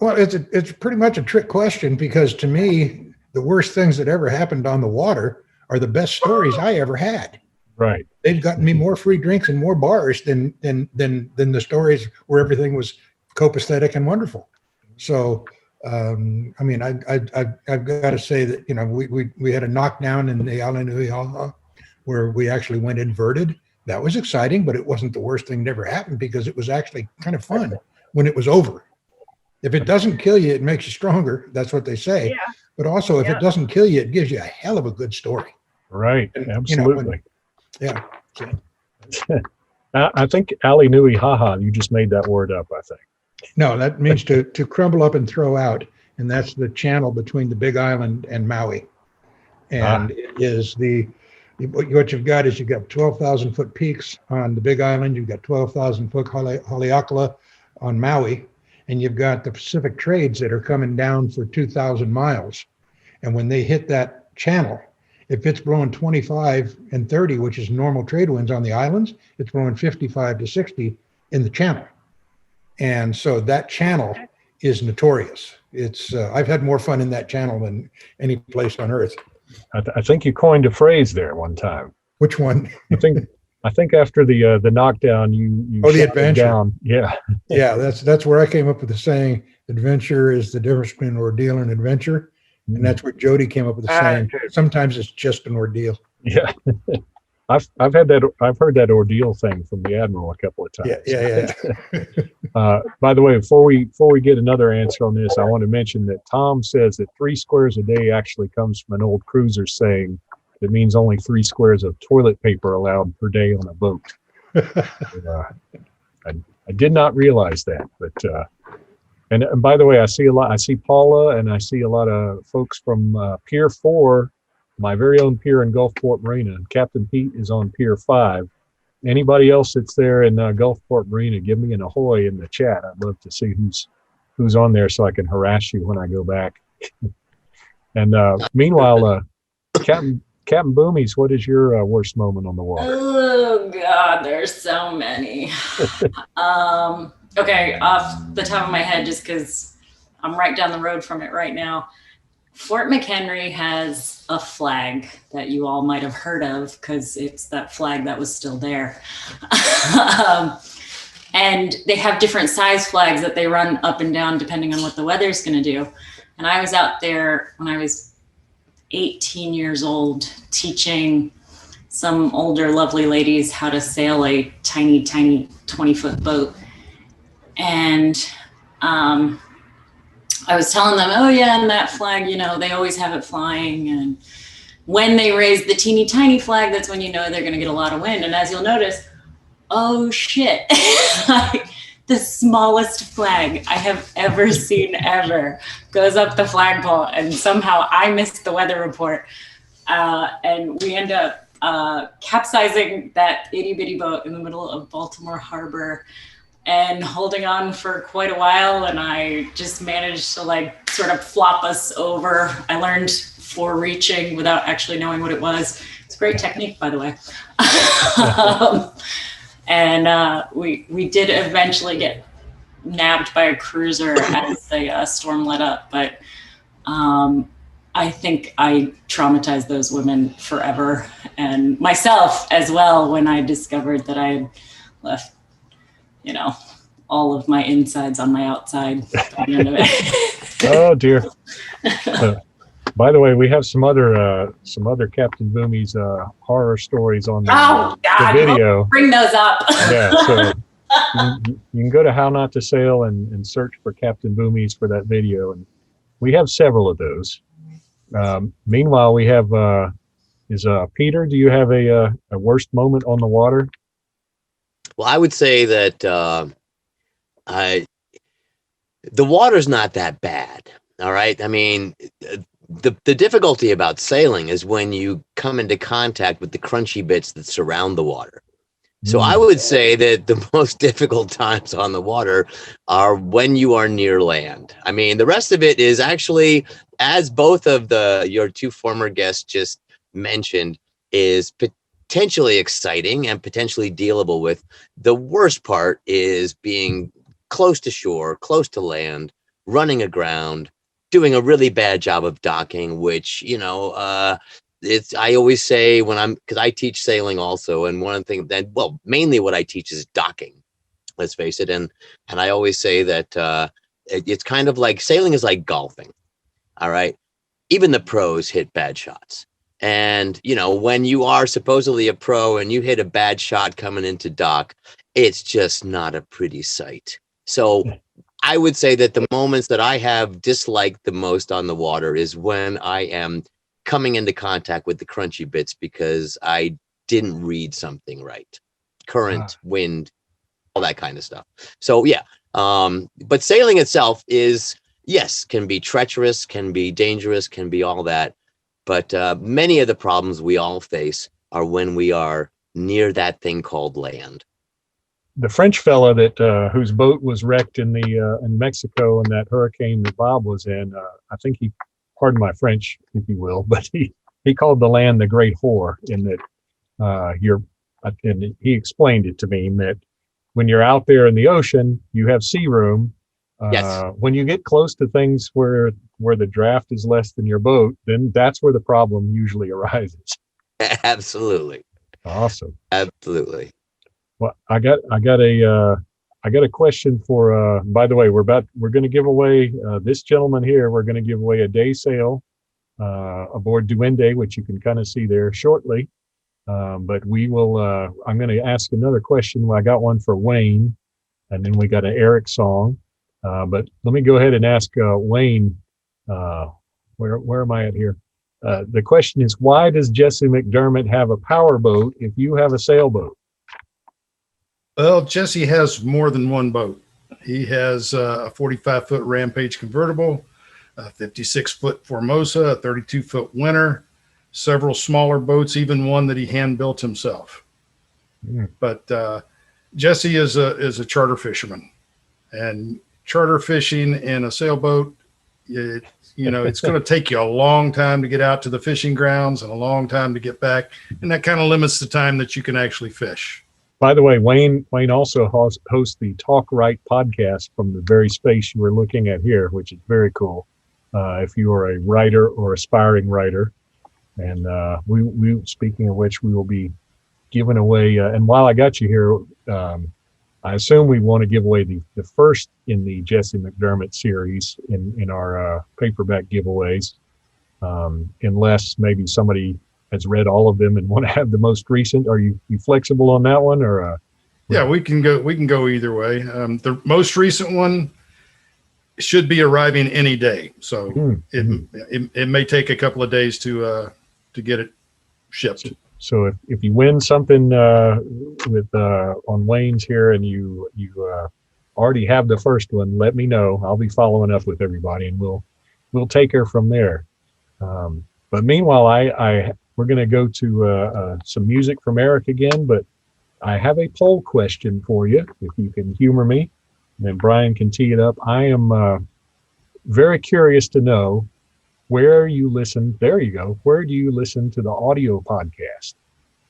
Well, it's pretty much a trick question, because to me, the worst things that ever happened on the water are the best stories I ever had. Right. They've gotten me more free drinks and more bars than the stories where everything was copacetic and wonderful. So, I mean, I've got to say that, we had a knockdown in the Ala Nui Hala where we actually went inverted. That was exciting, but it wasn't the worst thing that ever happened, because it was actually kind of fun when it was over. If it doesn't kill you, it makes you stronger. That's what they say. Yeah. But also, if it doesn't kill you, it gives you a hell of a good story. Right. And, absolutely. Yeah. I think Ali Nui Haha, you just made that word up, I think. No, that means to crumble up and throw out. And that's the channel between the Big Island and Maui. And it is what you've got is you've got 12,000 foot peaks on the Big Island. You've got 12,000 foot Haleakala on Maui. And you've got the Pacific trades that are coming down for 2,000 miles. And when they hit that channel, if it's blowing 25 and 30, which is normal trade winds on the islands, it's blowing 55 to 60 in the channel. And so that channel is notorious. It's I've had more fun in that channel than any place on earth. I think you coined a phrase there one time. Which one? I think after the knockdown, you the adventure. Down. Yeah. Yeah, that's where I came up with the saying, adventure is the difference between an ordeal and adventure. And that's where Jody came up with the saying, sometimes it's just an ordeal. Yeah. I've heard that ordeal thing from the Admiral a couple of times. Yeah. By the way, before we get another answer on this, I want to mention that Tom says that 3 squares a day actually comes from an old cruiser saying that means only 3 squares of toilet paper allowed per day on a boat. I did not realize that, but and by the way, I see Paula and I see a lot of folks from Pier 4 my very own pier in Gulfport Marina. Captain Pete is on Pier 5. Anybody else that's there in Gulfport Marina, give me an ahoy in the chat. I'd love to see who's on there so I can harass you when I go back. And meanwhile, Captain Boomies, what is your worst moment on the water? Oh God, there's so many. Okay, off the top of my head, just because I'm right down the road from it right now. Fort McHenry has a flag that you all might have heard of because it's that flag that was still there. And they have different size flags that they run up and down depending on what the weather's going to do. And I was out there when I was 18 years old teaching some older lovely ladies how to sail a tiny 20-foot boat. And I was telling them, oh yeah, and that flag, you know, they always have it flying. And when they raise the teeny tiny flag, that's when you know they're going to get a lot of wind. And as you'll notice, oh shit, the smallest flag I have ever seen ever goes up the flagpole, and somehow I missed the weather report. And we end up capsizing that itty bitty boat in the middle of Baltimore Harbor and holding on for quite a while. And I just managed to like sort of flop us over. I learned fore-reaching without actually knowing what it was. It's a great technique, by the way. And we did eventually get nabbed by a cruiser as the storm let up. But I think I traumatized those women forever, and myself as well, when I discovered that I had left, you know, all of my insides on my outside at the end of it. Oh dear. By the way, we have some other Captain Boomy's horror stories on the video. Bring those up. Yeah, so you can go to How Not to Sail and search for Captain Boomy's for that video, and we have several of those. Meanwhile, we have Peter, do you have a worst moment on the water? Well, I would say that the water's not that bad. All right. I mean, the difficulty about sailing is when you come into contact with the crunchy bits that surround the water. So I would say that the most difficult times on the water are when you are near land. I mean, the rest of it is actually, as both of your two former guests just mentioned, is potentially exciting and potentially dealable with. The worst part is being close to shore, close to land, running aground, doing a really bad job of docking, which, you know, I always say because I teach sailing also, and one of the things that, well, mainly what I teach is docking, let's face it. And I always say that it's kind of like sailing is like golfing. All right. Even the pros hit bad shots. And, you know, when you are supposedly a pro and you hit a bad shot coming into dock, it's just not a pretty sight. So I would say that the moments that I have disliked the most on the water is when I am coming into contact with the crunchy bits because I didn't read something right. Current, wind, all that kind of stuff. So yeah. But sailing itself is, yes, can be treacherous, can be dangerous, can be all that. But many of the problems we all face are when we are near that thing called land. The French fella that whose boat was wrecked in Mexico in that hurricane that Bob was in, I think he, pardon my French, if you will, but he called the land the Great Whore, in that and he explained it to me that when you're out there in the ocean, you have sea room. Yes. When you get close to things where the draft is less than your boat, then that's where the problem usually arises. Absolutely. Awesome. Absolutely. Well, I got a question for. By the way, we're going to give away this gentleman here. We're going to give away a day sail aboard Duende, which you can kind of see there shortly. But we will. I'm going to ask another question. I got one for Wayne, and then we got an Eric song. But let me go ahead and ask Wayne. Where am I at here? The question is, why does Jesse McDermott have a power boat if you have a sailboat? Well, Jesse has more than one boat. He has a 45-foot Rampage convertible, a 56-foot Formosa, a 32-foot Winter, several smaller boats, even one that he hand built himself. Mm. But Jesse is a charter fisherman, and charter fishing in a sailboat, it's going to take you a long time to get out to the fishing grounds and a long time to get back. And that kind of limits the time that you can actually fish. By the way, Wayne also hosts the Talk Right podcast from the very space you were looking at here, which is very cool. If you are a writer or aspiring writer, and we speaking of which, we will be giving away. And while I got you here, I assume we want to give away the first in the Jesse McDermott series in our paperback giveaways, unless maybe somebody has read all of them and want to have the most recent. Are you flexible on that one, or? Yeah, we can go either way. The most recent one should be arriving any day, so it may take a couple of days to get it shipped. So if you win something with on Wayne's here, and you already have the first one, let me know. I'll be following up with everybody, and we'll take her from there. But meanwhile, we're going to go to some music from Eric again. But I have a poll question for you, if you can humor me, and then Brian can tee it up. I am very curious to know where you listen. There you go. Where do you listen to the audio podcast?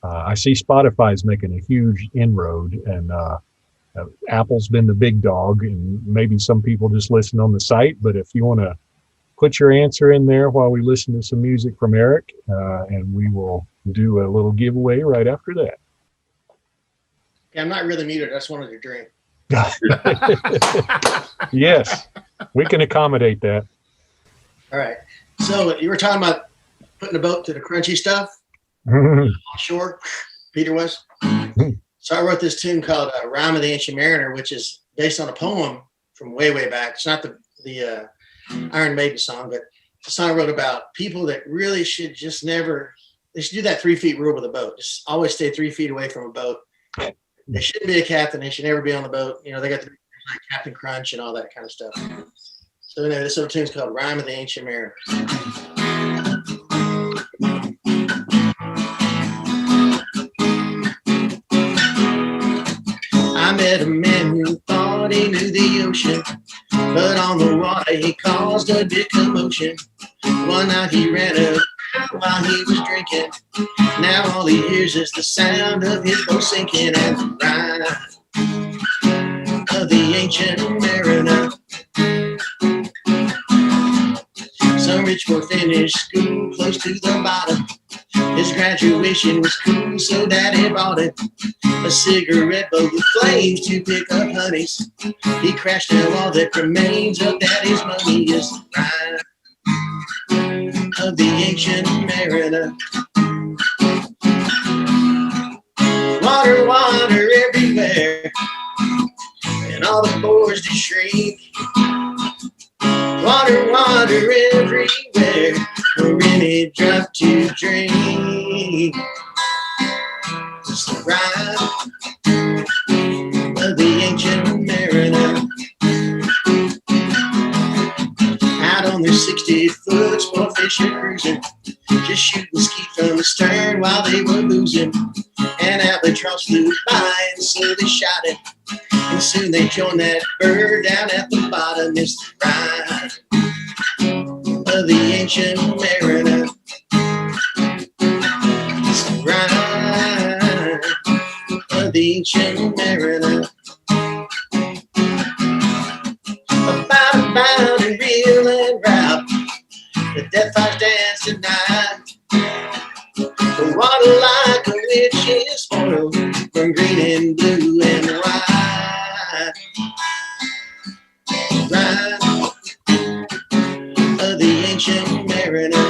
I see Spotify's making a huge inroad, and Apple's been the big dog, and maybe some people just listen on the site. But if you want to put your answer in there while we listen to some music from Eric, and we will do a little giveaway right after that. Okay, I'm not really muted. I just wanted to drink. Yes, we can accommodate that. All right. So you were talking about putting a boat to the crunchy stuff offshore. Peter was. So I wrote this tune called "Rhyme of the Ancient Mariner," which is based on a poem from way back. It's not the Iron Maiden song, but it's a song I wrote about people that really should just never. They should do that 3 feet rule with a boat. Just always stay 3 feet away from a boat. They shouldn't be a captain. They should never be on the boat. They got the like Captain Crunch and all that kind of stuff. So anyway, this little tune's called "Rhyme of the Ancient Mariner." I met a man who thought he knew the ocean, but on the water he caused a big commotion. One night he ran up while he was drinking. Now all he hears is the sound of his boat sinking, and the rhyme of the ancient mariner. Some rich boy finished school close to the bottom. His graduation was cool, so daddy bought it a cigarette boat with flames to pick up honeys. He crashed down all that remains of daddy's money. Is the rhyme of the ancient mariner. Water, water everywhere, and all the boys to shrink. Water, water everywhere, for any drop to drink. It's the rhyme of the ancient mariner. Out on their 60-foot sport fishing cruising, just shooting skeet from the stern while they were losing. An albatross flew by and so they shot it, and soon they joined that bird down at the bottom. It's the rhyme of the ancient mariner. It's the rhyme of the ancient mariner. About and reel and route, the death fires dance tonight. The water like a witch is spoiled from green and blue and white. Rhyme of the ancient mariner.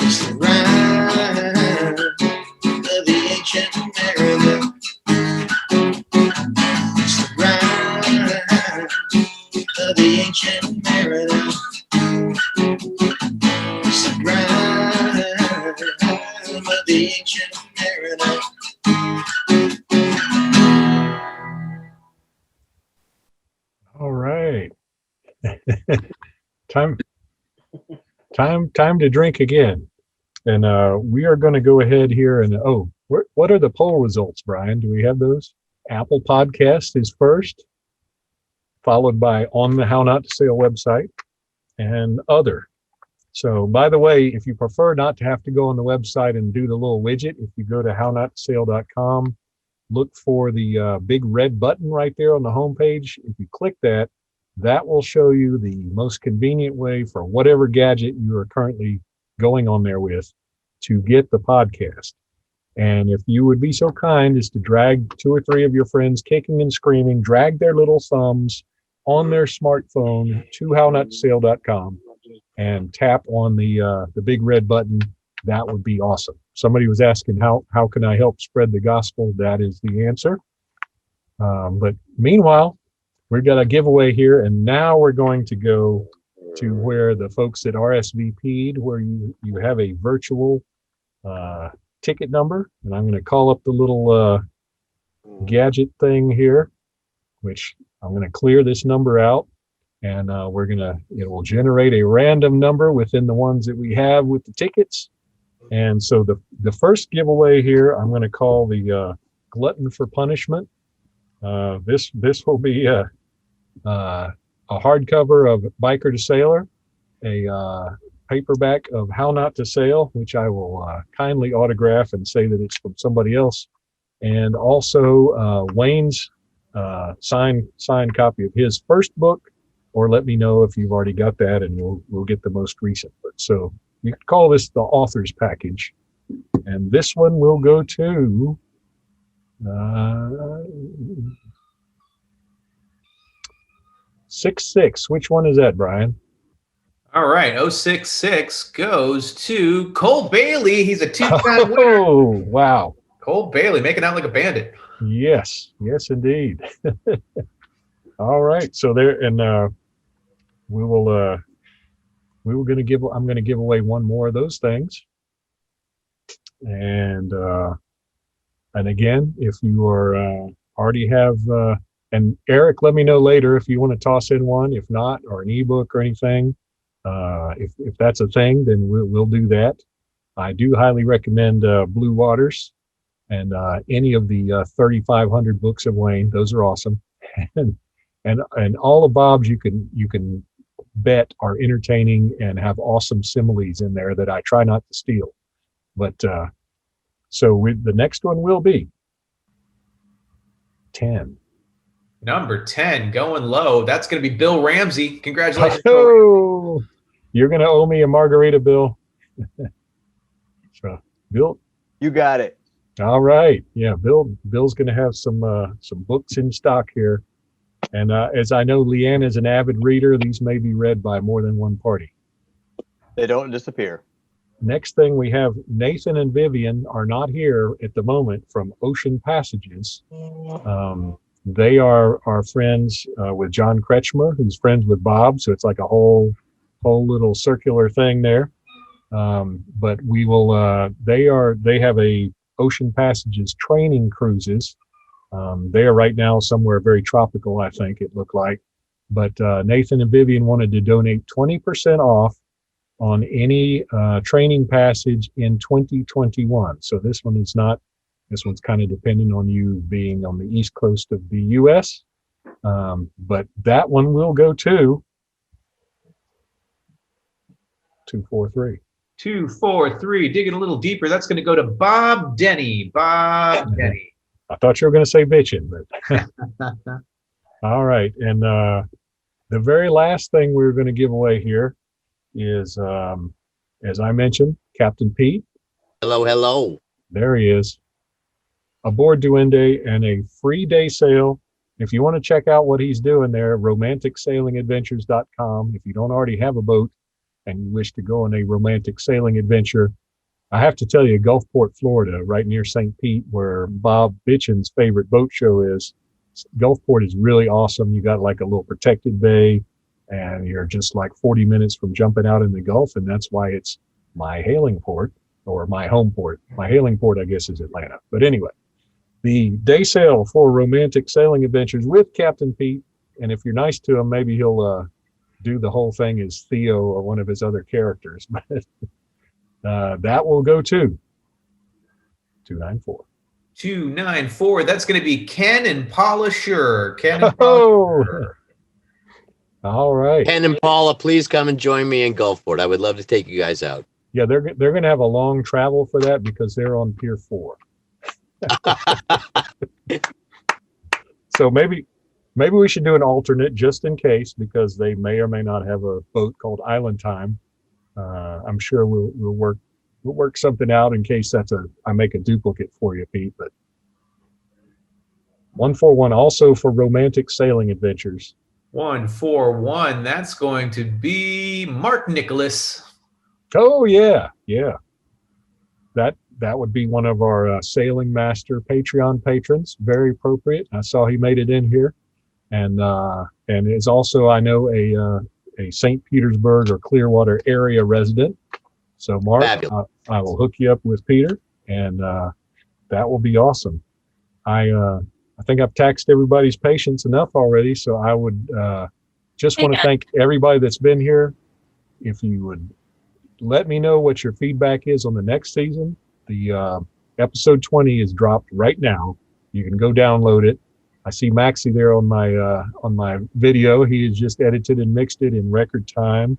It's the rhyme of the ancient mariner. It's the rhyme of the ancient mariner. It's the rhyme of the ancient mariner. All right. Time time to drink again. And we are going to go ahead here and what are the poll results, Brian? Do we have those? Apple Podcast is first, followed by on the How Not to Sail website and other. So by the way, if you prefer not to have to go on the website and do the little widget, if you go to hownottosail.com, look for the big red button right there on the homepage. If you click that, that will show you the most convenient way for whatever gadget you are currently going on there with to get the podcast. And if you would be so kind as to drag 2 or 3 of your friends kicking and screaming, drag their little thumbs on their smartphone to hownottosail.com and tap on the big red button, that would be awesome. Somebody was asking how can I help spread the gospel? That is the answer. But meanwhile, we've got a giveaway here, and now we're going to go to where the folks at RSVP'd, where you have a virtual ticket number, and I'm going to call up the little gadget thing here, which I'm going to clear this number out, and it will generate a random number within the ones that we have with the tickets. And so the first giveaway here, I'm going to call the Glutton for Punishment. This will be a hardcover of Biker to Sailor, a paperback of How Not to Sail, which I will kindly autograph and say that it's from somebody else, and also Wayne's signed copy of his first book, or let me know if you've already got that, and we'll get the most recent. But so you could call this the author's package, and this one will go to 66. Which one is that, Brian? All right, 066 goes to Cole Bailey. He's a 2-time winner. Oh, wow. Cole Bailey making out like a bandit. Yes, indeed. All right, so there, and I'm going to give away one more of those things. And again, if you are already have, and Eric, let me know later if you want to toss in one. If not, or an ebook or anything, if that's a thing, then we'll do that. I do highly recommend Blue Waters and any of the 3,500 books of Wayne. Those are awesome, and all of Bob's you can bet are entertaining and have awesome similes in there that I try not to steal. But so the next one will be 10. Number 10, going low. That's going to be Bill Ramsey. Congratulations. Oh, you're going to owe me a margarita, Bill. So, Bill, you got it. All right. Yeah, Bill's going to have some books in stock here. And as I know, Leanne is an avid reader, these may be read by more than one party. They don't disappear. Next thing, we have Nathan and Vivian are not here at the moment from Ocean Passages. They are friends with John Kretschmer, who's friends with Bob. So it's like a whole little circular thing there. But we will, they have a Ocean Passages training cruises. They are right now somewhere very tropical, I think it looked like. But Nathan and Vivian wanted to donate 20% off on any training passage in 2021. So this one's kind of dependent on you being on the East Coast of the US. But that one will go to 243. 243, digging a little deeper. That's going to go to Bob Denny. Bob Denny. I thought you were going to say bitchin', but all right. And the very last thing we're going to give away here is, as I mentioned, Captain Pete. Hello. There he is. Aboard Duende and a free day sail. If you want to check out what he's doing there, romanticsailingadventures.com. If you don't already have a boat and you wish to go on a romantic sailing adventure, I have to tell you, Gulfport, Florida, right near St. Pete, where Bob Bitchin's favorite boat show is, Gulfport is really awesome. You got like a little protected bay, and you're just like 40 minutes from jumping out in the Gulf, and that's why it's my hailing port, or my home port. My hailing port, I guess, is Atlanta. But anyway, the day sail for romantic sailing adventures with Captain Pete, and if you're nice to him, maybe he'll do the whole thing as Theo or one of his other characters. But that will go to 294. 294. That's going to be Ken and Paula Schur. Ken and Oh, Paula Schur. all right. Ken and Paula, please come and join me in Gulfport. I would love to take you guys out. Yeah, they're going to have a long travel for that because they're on Pier 4. So maybe we should do an alternate just in case, because they may or may not have a boat called Island Time. I'm sure we'll work something out in case I make a duplicate for you, Pete. But 141 also for romantic sailing adventures. 141. That's going to be Mark Nicholas. Oh yeah. That would be one of our Sailing Master Patreon patrons. Very appropriate. I saw he made it in here, and is also, I know, a St. Petersburg or Clearwater area resident. So Mark, I will hook you up with Peter, and that will be awesome. I think I've taxed everybody's patience enough already, so I would just want to thank everybody that's been here. If you would let me know what your feedback is on the next season. The episode 20 is dropped right now. You can go download it. I see Maxie there on my video. He has just edited and mixed it in record time,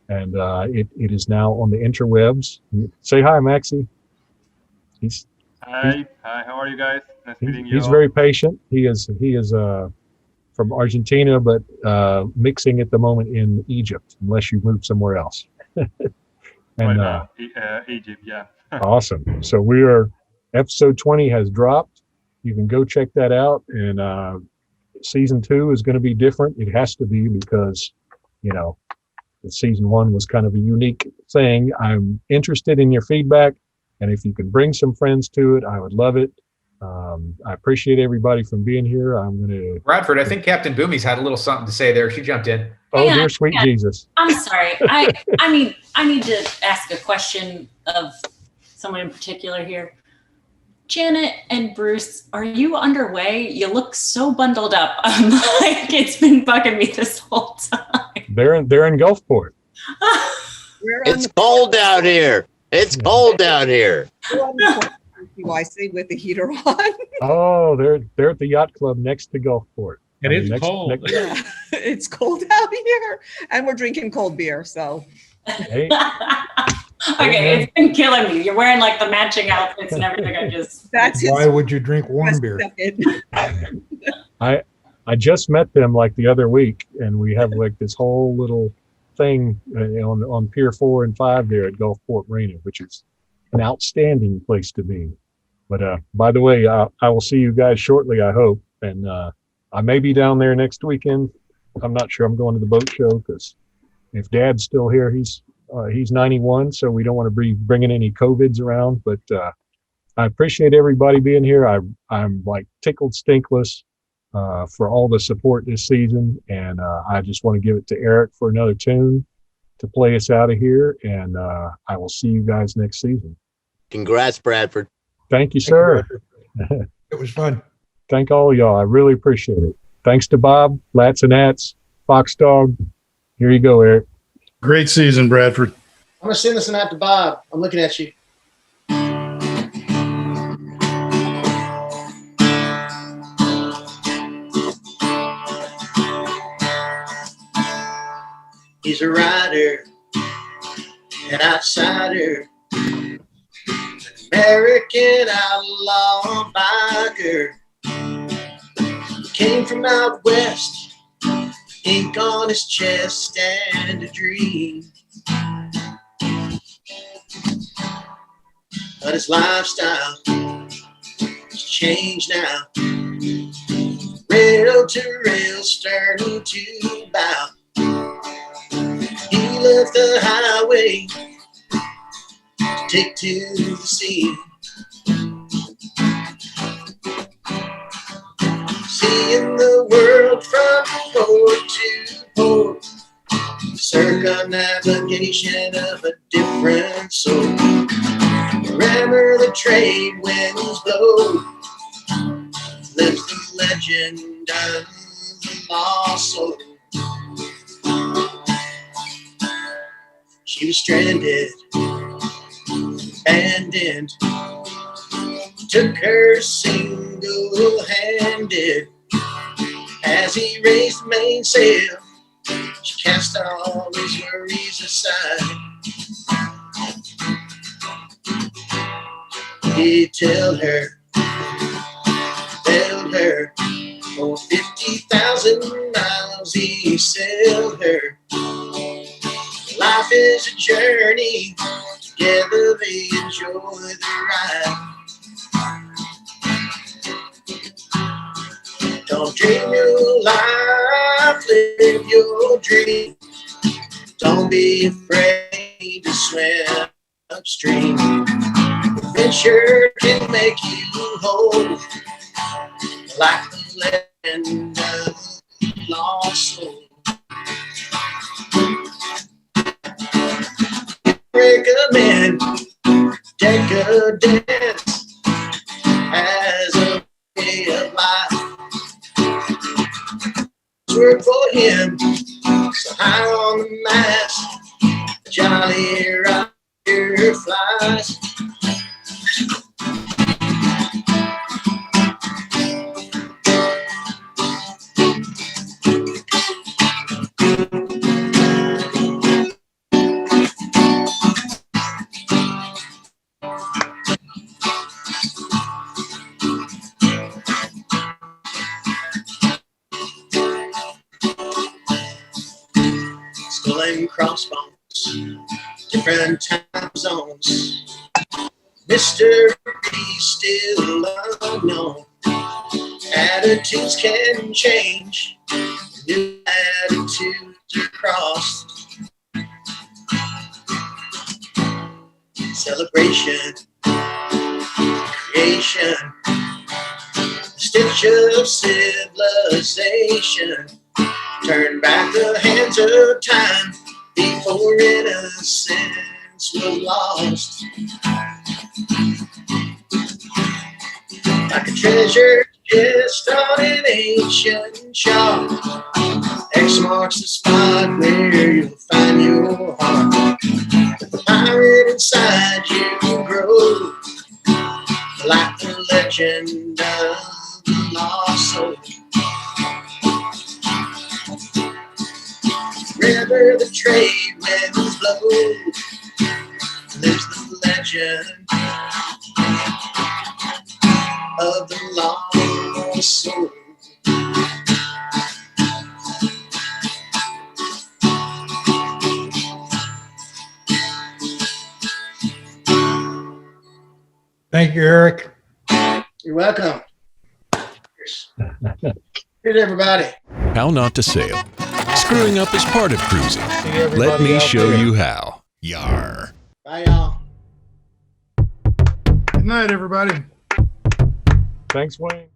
and it is now on the interwebs. Say hi, Maxie. Hi, how are you guys? Nice meeting you. He's very patient. He is from Argentina, but mixing at the moment in Egypt, unless you move somewhere else. And Egypt, yeah. Awesome. So episode 20 has dropped. You can go check that out. And season 2 is going to be different. It has to be, because, season 1 was kind of a unique thing. I'm interested in your feedback. And if you can bring some friends to it, I would love it. I appreciate everybody from being here. I'm going to... Bradford, I think Captain Boomy's had a little something to say there. She jumped in. Oh, dear sweet Jesus. I'm sorry. I need to ask a question of someone in particular here. Janet and Bruce, are you underway? You look so bundled up. I'm like, it's been bugging me this whole time. They're in Gulfport. It's cold out here. It's cold out here. I say with the heater on. Oh, they're at the yacht club next to Gulfport. It is cold. Yeah, it's cold out here, and we're drinking cold beer. So, hey. Okay, it's been killing me. You're wearing like the matching outfits and everything. Why would you drink warm beer? I just met them like the other week, and we have like this whole little thing on Pier 4 and 5 there at Gulfport Marina, which is an outstanding place to be. But by the way, I will see you guys shortly, I hope. And I may be down there next weekend. I'm not sure. I'm going to the boat show, because if Dad's still here, he's 91, so we don't want to be bringing any COVIDs around. But I appreciate everybody being here. I'm like tickled stinkless for all the support this season. And I just want to give it to Eric for another tune to play us out of here. And I will see you guys next season. Congrats, Bradford. Thank you, sir. It was fun. Thank all of y'all. I really appreciate it. Thanks to Bob, Lats and Ats, Fox Dog. Here you go, Eric. Great season, Bradford. I'm going to send this one out to Bob. I'm looking at you. He's a rider, an outsider, an American outlaw biker. Came from out west, ink on his chest and a dream. But his lifestyle has changed now. Rail to rail, stern to bow. He left the highway to take to the sea. Seeing the world from port to port, circumnavigation of a different sort. Wherever the trade winds blow, lives the legend of the lost soul. She was stranded, abandoned. Took her single-handed. As he raised the mainsail, she cast all his worries aside. He'd tell her, held her, for 50,000 miles he sailed her. Life is a journey, together they enjoy the ride. Don't dream your life, live your dream. Don't be afraid to swim upstream. Adventure can make you whole, like the legend of the lost soul. Recommend decadence as a way of life. Work for him, so high on the mast, a jolly rider flies. Skull and crossbones, different time zones. Mystery still unknown. Attitudes can change, new attitudes are crossed. Celebration, creation, stitch of civilization. Turn back the hands of time before innocence was lost. Like a treasure chest on an ancient shop, X marks the spot where you'll find your heart. The pirate inside you grow, like the legend of the lost soul. Wherever the trade winds blow, lives the legend of the lost soul. Thank you, Eric. You're welcome. Here's everybody. How not to sail. Screwing up is part of cruising. everybody Let me out show there. you how. Yar. Bye, y'all. Good night, everybody. Thanks, Wayne.